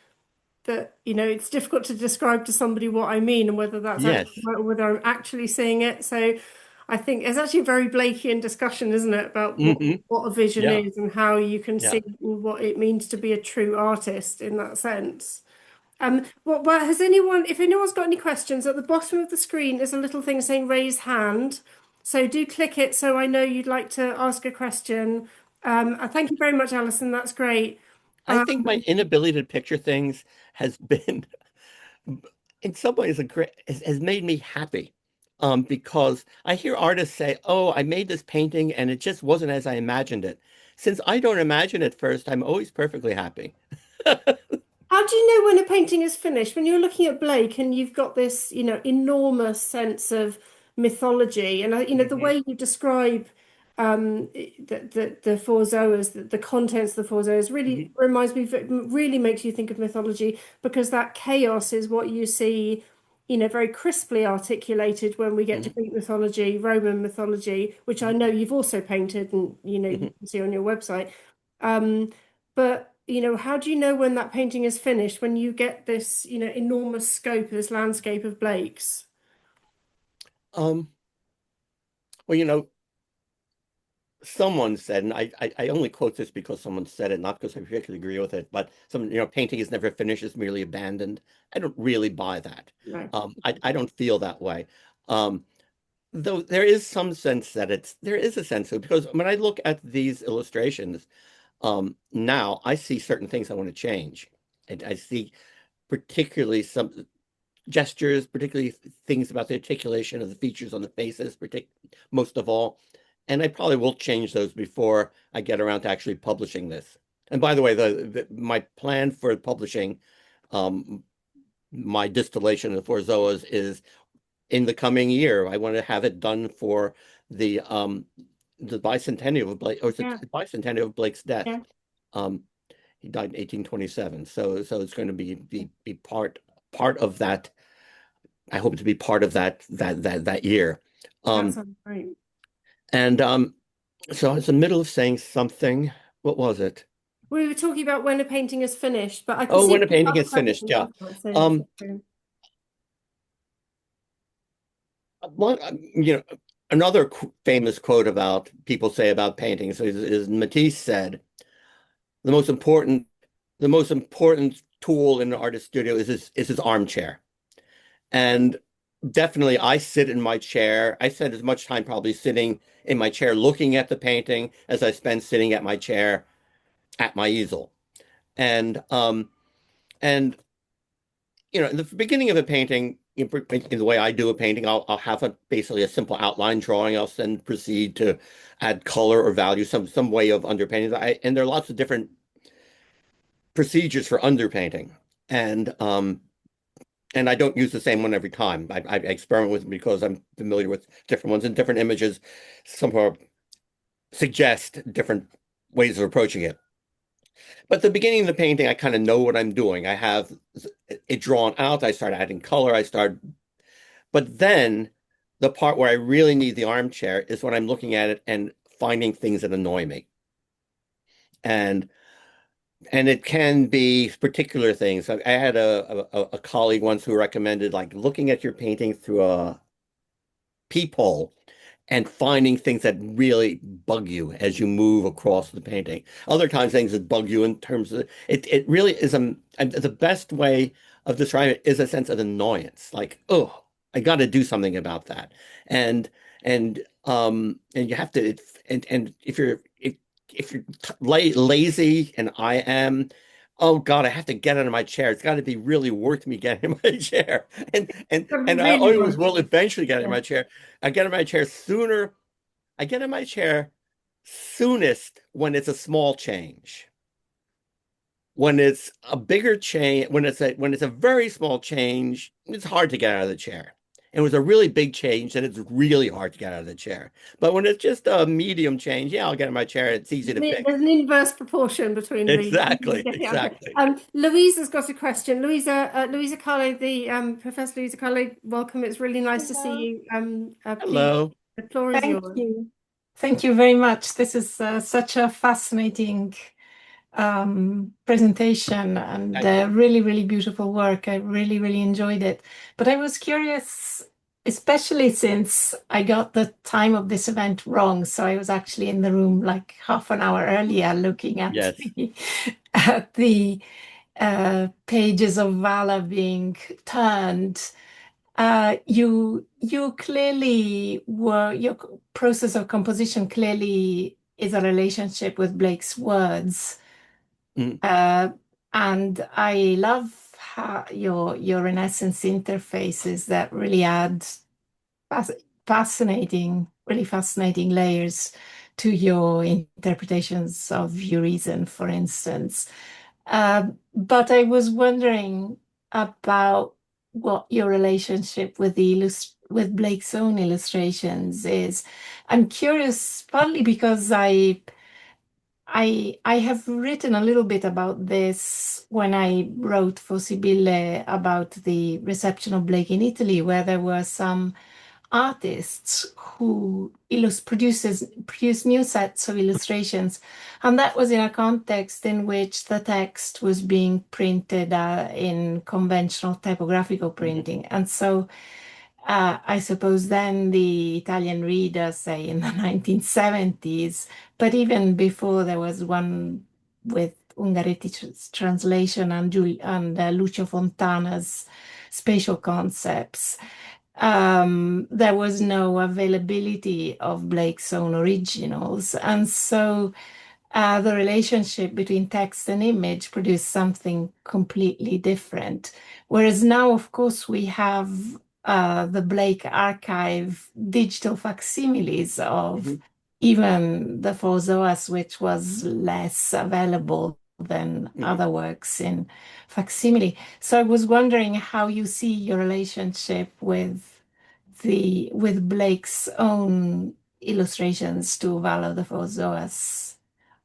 that it's difficult to describe to somebody what I mean and whether that's actually Yes. right or whether I'm actually seeing it. So I think it's actually a very Blakean discussion, isn't it, about Hmm. what a vision Yeah. is and how you can Yeah. see what it means to be a true artist in that sense. Has anyone, if anyone's got any questions, at the bottom of the screen is a little thing saying raise hand. So do click it so I know you'd like to ask a question. Thank you very much, Alison. That's great. I think my inability to picture things has been, in some ways, has made me happy. Because I hear artists say, "Oh, I made this painting and it just wasn't as I imagined it." Since I don't imagine it first, I'm always perfectly happy. How do you know when a painting is finished? When you're looking at Blake and you've got this, enormous sense of mythology, and the Mhm, way you describe the Four Zoas, the contents of the Four Zoas, really mhm, reminds me, really makes you think of mythology because that chaos is what you see, very crisply articulated when we get to mhm, Greek mythology, Roman mythology, which I know you've also painted and you mhm. can see on your website. Um, but how do you know when that painting is finished, when you get this, enormous scope, this landscape of Blake's? Um, well, someone said, and I only quote this because someone said it, not because I particularly agree with it, but painting is never finished, it's merely abandoned. I don't really buy that. No. I don't feel that way. Um, though there is some sense that there is a sense of, because when I look at these illustrations, now I see certain things I want to change. And I see particularly some gestures, particularly things about the articulation of the features on the faces, most of all. And I probably will change those before I get around to actually publishing this. And by the way, my plan for publishing um, my distillation of the Four Zoas is in the coming year. I want to have it done for the bicentennial of Blake, or it's Yeah, the bicentennial of Blake's death. yeah, Um, he died in 1827, so it's going to be part of that. I hope to be part of that year. that Um, sounds great. and so I was in the middle of saying something. What was it? We were talking about when a painting is finished, but I can Oh, see when a painting other is finished, questions yeah. afterwards. So, Um, one, another famous quote about people say about paintings is Matisse said, the most important, the most important tool in an artist's studio is his armchair. And definitely, I sit in my chair. I spend as much time probably sitting in my chair looking at the painting as I spend sitting at my chair at my easel. And in the beginning of a painting, in the way I do a painting, I'll have basically a simple outline drawing. I'll then proceed to add color or value, some way of underpainting. And there are lots of different procedures for underpainting. And um, and I don't use the same one every time. I experiment with them because I'm familiar with different ones and different images. Somehow suggest different ways of approaching it. But at the beginning of the painting, I kind of know what I'm doing. I have it drawn out. I start adding color. But then the part where I really need the armchair is when I'm looking at it and finding things that annoy me. And it can be particular things. I had a colleague once who recommended like looking at your painting through a peephole and finding things that really bug you as you move across the painting. Other times, things that bug you in terms of it. It really is the best way of describing it is a sense of annoyance. Like, oh, I got to do something about that. And and you have to. And if you're lazy, and I am. Oh God, I have to get out of my chair. It's got to be really worth me getting in my chair. And I really always worth will it. eventually get in Yeah. my chair. I get in my chair sooner. I get in my chair soonest when it's a small change. When it's a bigger change, when it's a very small change, it's hard to get out of the chair. And with a really big change, then it's really hard to get out of the chair. But when it's just a medium change, yeah, I'll get in my chair. It's easy to pick. There's an inverse proportion between the Exactly, getting out there. exactly. Louisa's got a question. Louisa Carlo, the Professor Louisa Carlo, welcome. It's really nice to see Hello. you. Please, Hello. the floor is Thank yours. you. Thank you very much. This is such a fascinating presentation and Thank you. really, really beautiful work. I really, really enjoyed it. But I was curious, especially since I got the time of this event wrong. So I was actually in the room like half an hour earlier looking at Yes. at the pages of Vala being turned. You clearly were your process of composition clearly is a relationship with Blake's words. Mm, Uh, and I love how your Renaissance interfaces that really add fas- really fascinating layers to your interpretations of Urizen, for instance. But I was wondering about what your relationship with with Blake's own illustrations is. I'm curious, partly because I have written a little bit about this when I wrote for Sibille about the reception of Blake in Italy, where there were some artists who produce new sets of illustrations, and that was in a context in which the text was being printed in conventional typographical mhm, printing, and so I suppose then the Italian reader, say in the 1970s, but even before there was one with Ungaretti's translation and, Lucio Fontana's spatial concepts, there was no availability of Blake's own originals. And so the relationship between text and image produced something completely different. Whereas now, of course, we have the Blake archive digital facsimiles of mhm, even the Four Zoas, which was less available than mhm. other works in facsimile. So I was wondering how you see your relationship with Blake's own illustrations to Vala the Four Zoas,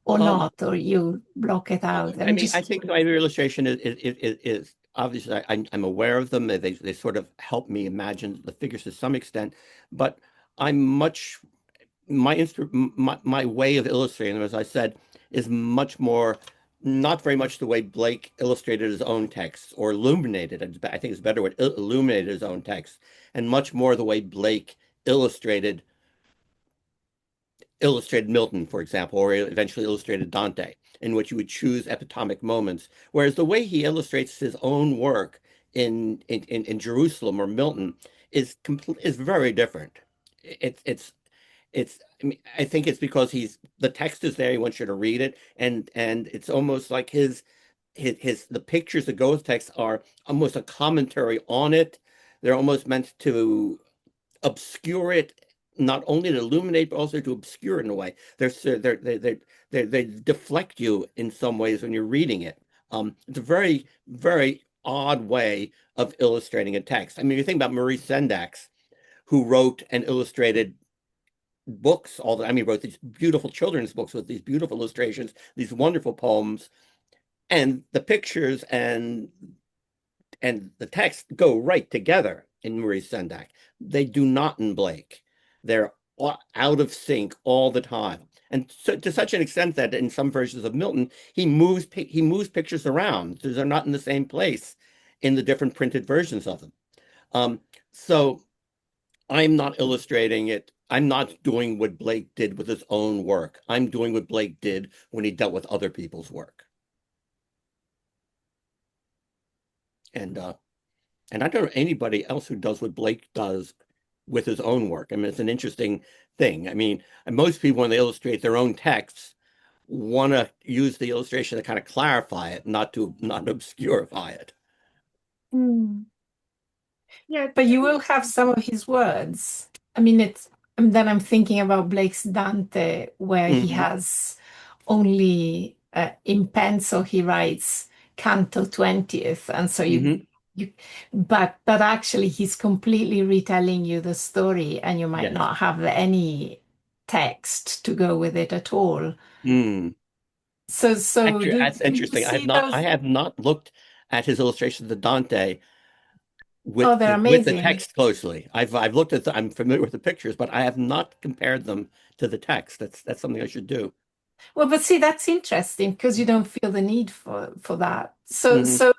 or Um, not, or you block it out. I I'm mean, I just think my illustration is obviously I'm aware of them. They sort of help me imagine the figures to some extent, but I'm much my way of illustrating them, as I said, is much more not very much the way Blake illustrated his own texts or illuminated. I think it's better what illuminated his own text, and much more the way Blake illustrated illustrated Milton, for example, or eventually illustrated Dante, in which you would choose epitomic moments. Whereas the way he illustrates his own work in Jerusalem or Milton is very different. It's I mean, I think it's because the text is there. He wants you to read it, and it's almost like his the pictures that go with text are almost a commentary on it. They're almost meant to obscure it, not only to illuminate, but also to obscure it in a way. They deflect you in some ways when you're reading it. It's a very, very odd way of illustrating a text. I mean, you think about Maurice Sendak, who wrote and illustrated books I mean, wrote these beautiful children's books with these beautiful illustrations, these wonderful poems, and the pictures and the text go right together in Maurice Sendak. They do not in Blake. They're out of sync all the time. And so, to such an extent that in some versions of Milton, he moves pictures around. So they're not in the same place in the different printed versions of them. Um, so I'm not illustrating it. I'm not doing what Blake did with his own work. I'm doing what Blake did when he dealt with other people's work. And I don't know anybody else who does what Blake does with his own work. I mean, it's an interesting thing. I mean, most people, when they illustrate their own texts, want to use the illustration to kind of clarify it, not obscurify it. Hmm. Yeah, But you will have some of his words. I mean, then I'm thinking about Blake's Dante, where he Hmm. has only in pencil he writes Canto 20th, and so Hmm. you, but actually he's completely retelling you the story, and you might Yes. not have any text to go with it at all. Mm. So Actually, that's do you interesting. see I those? have not looked at his illustrations of Dante Oh, they're with the amazing. text closely. I've looked at I'm familiar with the pictures, but I have not compared them to the text. That's something I should do. Well, but see, that's interesting because you don't feel the need for that. So Hmm. so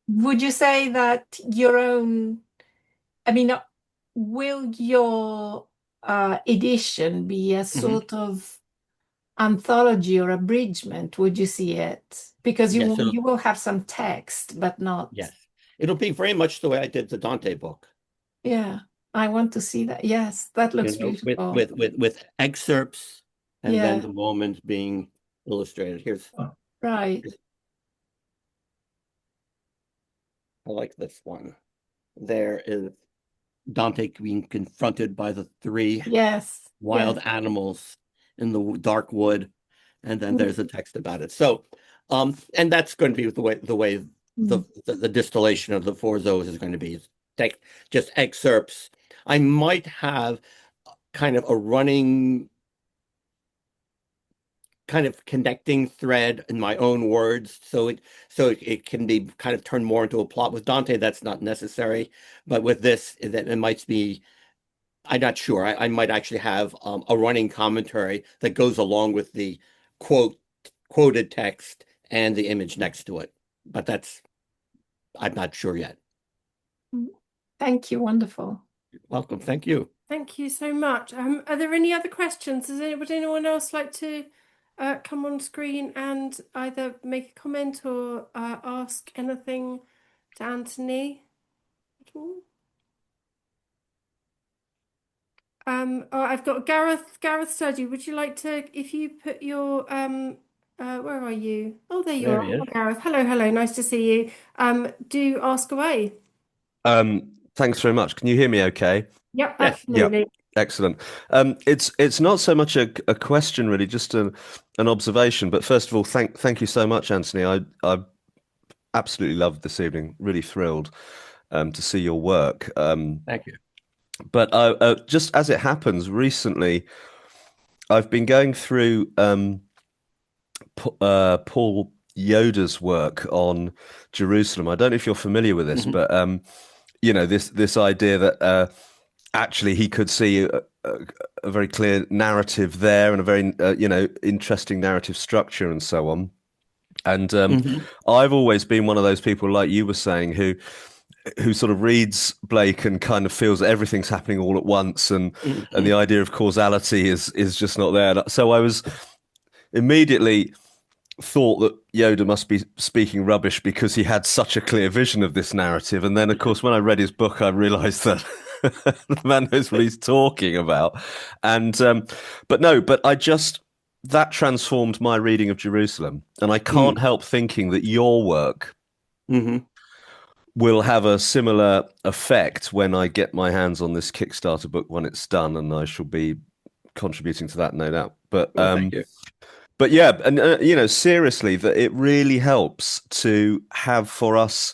would you say that your own, I mean, will your edition be a Hmm. sort of anthology or abridgment? Would you see it? Because Yes, you will have some text, but not. yes. It'll be very much the way I did the Dante book. Yeah, I want to see that. Yes, that looks beautiful. with excerpts and then Yeah, the moment being illustrated. right. I like this one. There is Dante being confronted by the three Yes, wild yes. animals in the dark wood, and then there's a text about it. So, and that's going to be the way Mm. the distillation of the Four Zoas is going to be. Take just excerpts. I might have kind of a running kind of connecting thread in my own words, so it can be kind of turned more into a plot. With Dante, that's not necessary, but with this, that it might be. I'm not sure. I might actually have a running commentary that goes along with the quoted text and the image next to it. But I'm not sure yet. Thank you. Wonderful. You're welcome. Thank you. Thank you so much. Are there any other questions? Would anyone else like to come on screen and either make a comment or ask anything to Anthony at all? Oh, I've got Gareth Sturdy. Would you like to, if you put your where are you? Oh, there you There are. he Oh, is. Gareth. Hello, hello. Nice to see you. Do ask away. Thanks very much. Can you hear me okay? Yep, Yes. Yeah, absolutely. excellent. It's not so much a question really, just an observation. But first of all, thank you so much, Anthony. I absolutely loved this evening. Really thrilled to see your work. Thank you. But just as it happens, recently I've been going through Paul Yoda's work on Jerusalem. I don't know if you're familiar with this, but this idea that actually he could see a very clear narrative there and a very interesting narrative structure and so on. And I've always been one of those people, like you were saying, who sort of reads Blake and kind of feels that everything's happening all at once, and the idea of causality is just not there. So I was immediately thought that Yoda must be speaking rubbish because he had such a clear vision of this narrative. And then, of course, when I read his book, I realized that the man knows what he's talking about. And but I just that transformed my reading of Jerusalem, and I can't help thinking that your work will have a similar effect when I get my hands on this Kickstarter book when it's done, and I shall be contributing to that, no doubt. But Well, thank you. but yeah, and seriously, that it really helps to have for us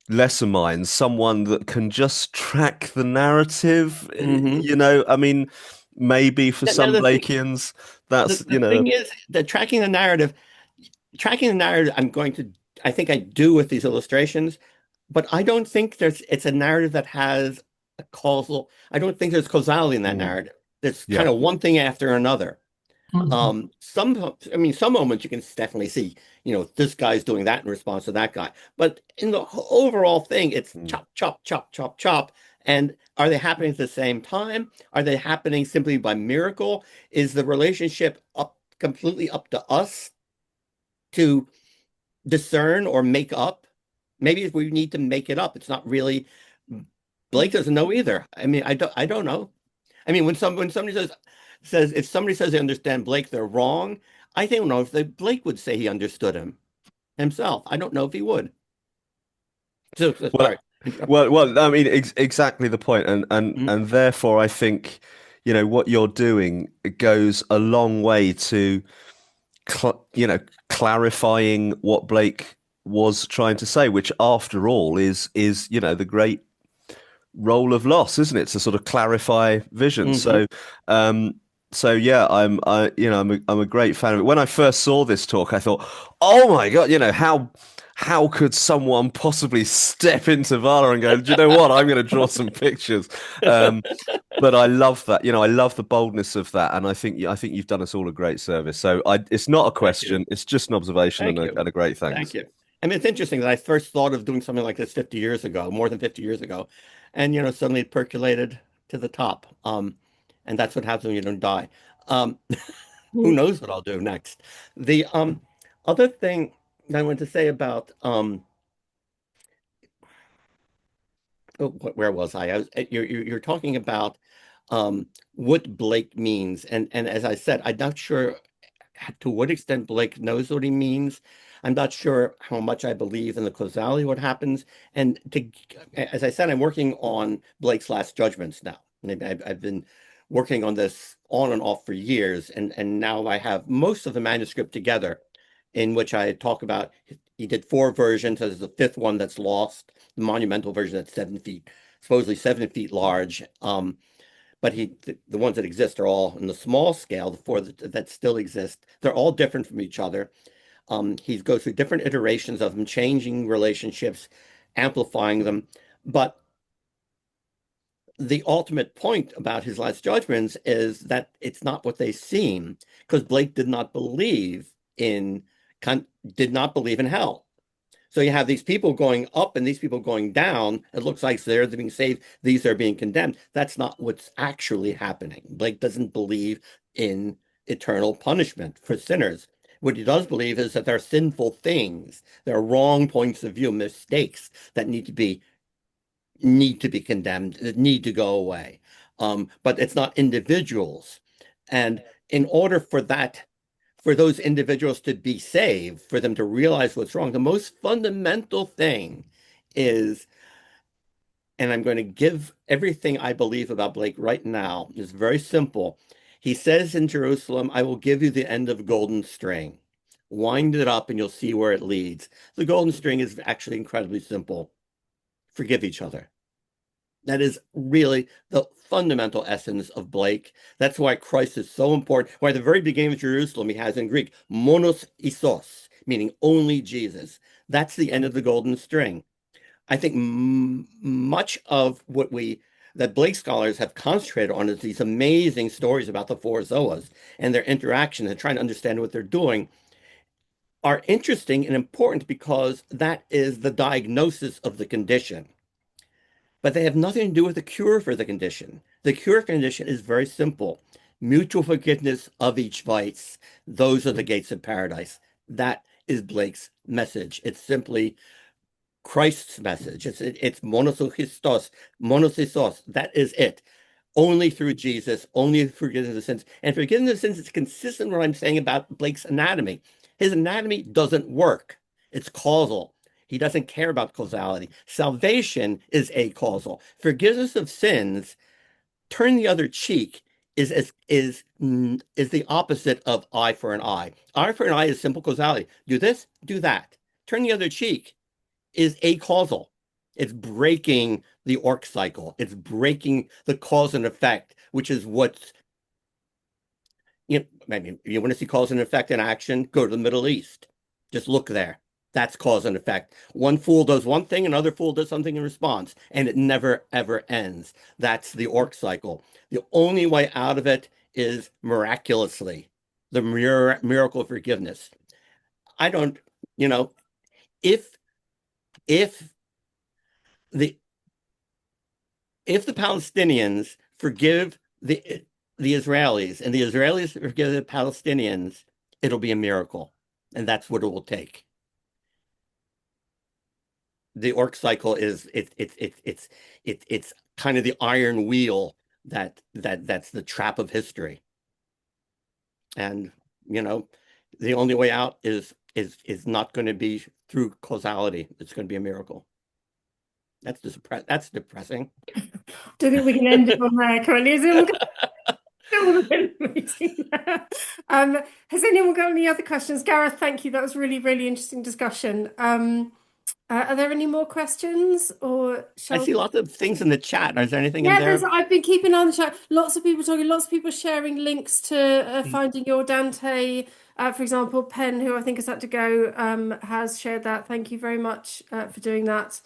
lesser minds someone that can just track the narrative. I mean, maybe for some Now, Blakeans, that's the thing is that tracking the narrative, I think I do with these illustrations, but I don't think it's a narrative that has a causal. I don't think there's causality in that narrative. There's Yeah. kind of one thing after another. Some moments you can definitely see, this guy's doing that in response to that guy. But in the overall thing, it's chop, chop, chop, chop, chop. And are they happening at the same time? Are they happening simply by miracle? Is the relationship completely up to us to discern or make up? Maybe if we need to make it up, it's not really. Blake doesn't know either. I mean, I don't know. I mean, when somebody says if somebody says they understand Blake, they're wrong. I don't know if Blake would say he understood him himself. I don't know if he would. So sorry. Well, I mean, exactly the point, and therefore, I think what you're doing goes a long way to clarifying what Blake was trying to say, which, after all, is the great role of loss, isn't it? To sort of clarify vision. So yeah, I'm a great fan of it. When I first saw this talk, I thought, oh my God, how could someone possibly step into Vala and go, do you know what? I'm going to draw some pictures. But I love that. I love the boldness of that, and I think you've done us all a great service. So it's not a question; it's just an observation and a great thanks. Thank you. I mean, it's interesting that I first thought of doing something like this 50 years ago, more than 50 years ago, and suddenly it percolated to the top. And that's what happens when you don't die. Who knows what I'll do next? The other thing I want to say about where was I? You're talking about what Blake means, and as I said, I'm not sure to what extent Blake knows what he means. I'm not sure how much I believe in the causality of what happens. And as I said, I'm working on Blake's last judgments now. I've been working on this on and off for years, and now I have most of the manuscript together, in which I talk about. He did 4 versions. There's the 5th one that's lost, the monumental version that's 7 feet, supposedly 7 feet large. But the ones that exist are all in the small scale. The 4 that still exist, they're all different from each other. He goes through different iterations of them, changing relationships, amplifying them. But the ultimate point about his last judgments is that it's not what they seem, because Blake did not believe in hell. So you have these people going up and these people going down. It looks like they're being saved, these are being condemned. That's not what's actually happening. Blake doesn't believe in eternal punishment for sinners. What he does believe is that there are sinful things, there are wrong points of view, mistakes that need to be condemned, that need to go away. But it's not individuals. And in order for those individuals to be saved, for them to realize what's wrong, the most fundamental thing is, and I'm going to give everything I believe about Blake right now, is very simple. He says in Jerusalem, I will give you the end of golden string. Wind it up and you'll see where it leads. The golden string is actually incredibly simple. Forgive each other. That is really the fundamental essence of Blake. That's why Christ is so important. Why at the very beginning of Jerusalem, he has in Greek, monos isos, meaning only Jesus. That's the end of the golden string. I think much of what that Blake scholars have concentrated on is these amazing stories about the Four Zoas and their interactions and trying to understand what they're doing are interesting and important because that is the diagnosis of the condition. But they have nothing to do with the cure for the condition. The cure for the condition is very simple. Mutual forgiveness of each vice. Those are the gates of paradise. That is Blake's message. It's simply Christ's message. It's monosis, monosisos. That is it. Only through Jesus, only forgiveness of sins. And forgiveness of sins is consistent with what I'm saying about Blake's anatomy. His anatomy doesn't work. It's causal. He doesn't care about causality. Salvation is acausal. Forgiveness of sins, turn the other cheek, is the opposite of eye for an eye. Eye for an eye is simple causality. Do this, do that. Turn the other cheek is acausal. It's breaking the ORC cycle. It's breaking the cause and effect, which is what's, I mean, you want to see cause and effect in action? Go to the Middle East. Just look there. That's cause and effect. One fool does one thing, another fool does something in response, and it never, ever ends. That's the ORC cycle. The only way out of it is miraculously, the miracle of forgiveness. I don't, if the Palestinians forgive the Israelis and the Israelis forgive the Palestinians, it'll be a miracle, and that's what it will take. The ORC cycle is it's kind of the iron wheel that's the trap of history, and the only way out is not going to be through causality. It's going to be a miracle. That's depressing. Don't think we can end it on there, currently. Has anyone got any other questions? Gareth, thank you. That was really, really interesting discussion. Are there any more questions, or I see lots of things in the chat. Is there anything in there? I've been keeping on the chat. Lots of people talking. Lots of people sharing links to finding your Dante. For example, Penn, who I think has had to go, has shared that. Thank you very much for doing that.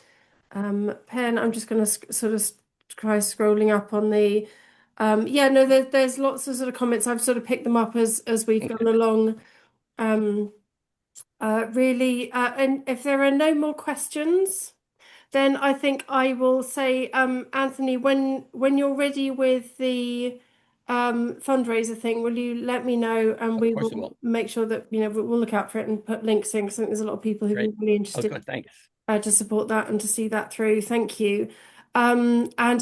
Penn, I'm just going to sort of try scrolling up on the. There's lots of sort of comments. I've sort of picked them up as we've gone along. Really, and if there are no more questions, then I think I will say, Anthony, when you're ready with the fundraiser thing, will you let me know, and we will make sure that we'll look out for it and put links in, because I think there's a lot of people who are really interested Thanks. to support that and to see that through. Thank you. And I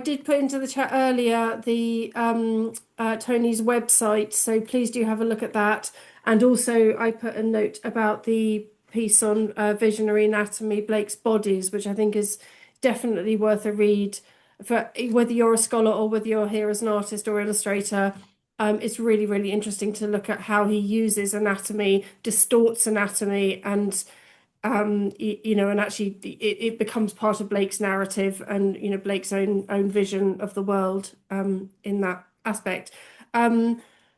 did put into the chat earlier the Tony's website, so please do have a look at that. And also, I put a note about the piece on visionary anatomy, Blake's bodies, which I think is definitely worth a read for whether you're a scholar or whether you're here as an artist or illustrator. It's really, really interesting to look at how he uses anatomy, distorts anatomy, and and actually it becomes part of Blake's narrative and Blake's own vision of the world in that aspect.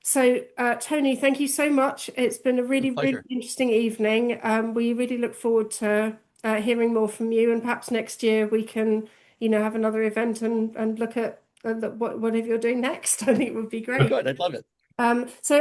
So Tony, thank you so much. It's been a really, really interesting evening. We really look forward to hearing more from you, and perhaps next year we can have another event and look at whatever you're doing next. I think it would be great. Good, I'd love it. So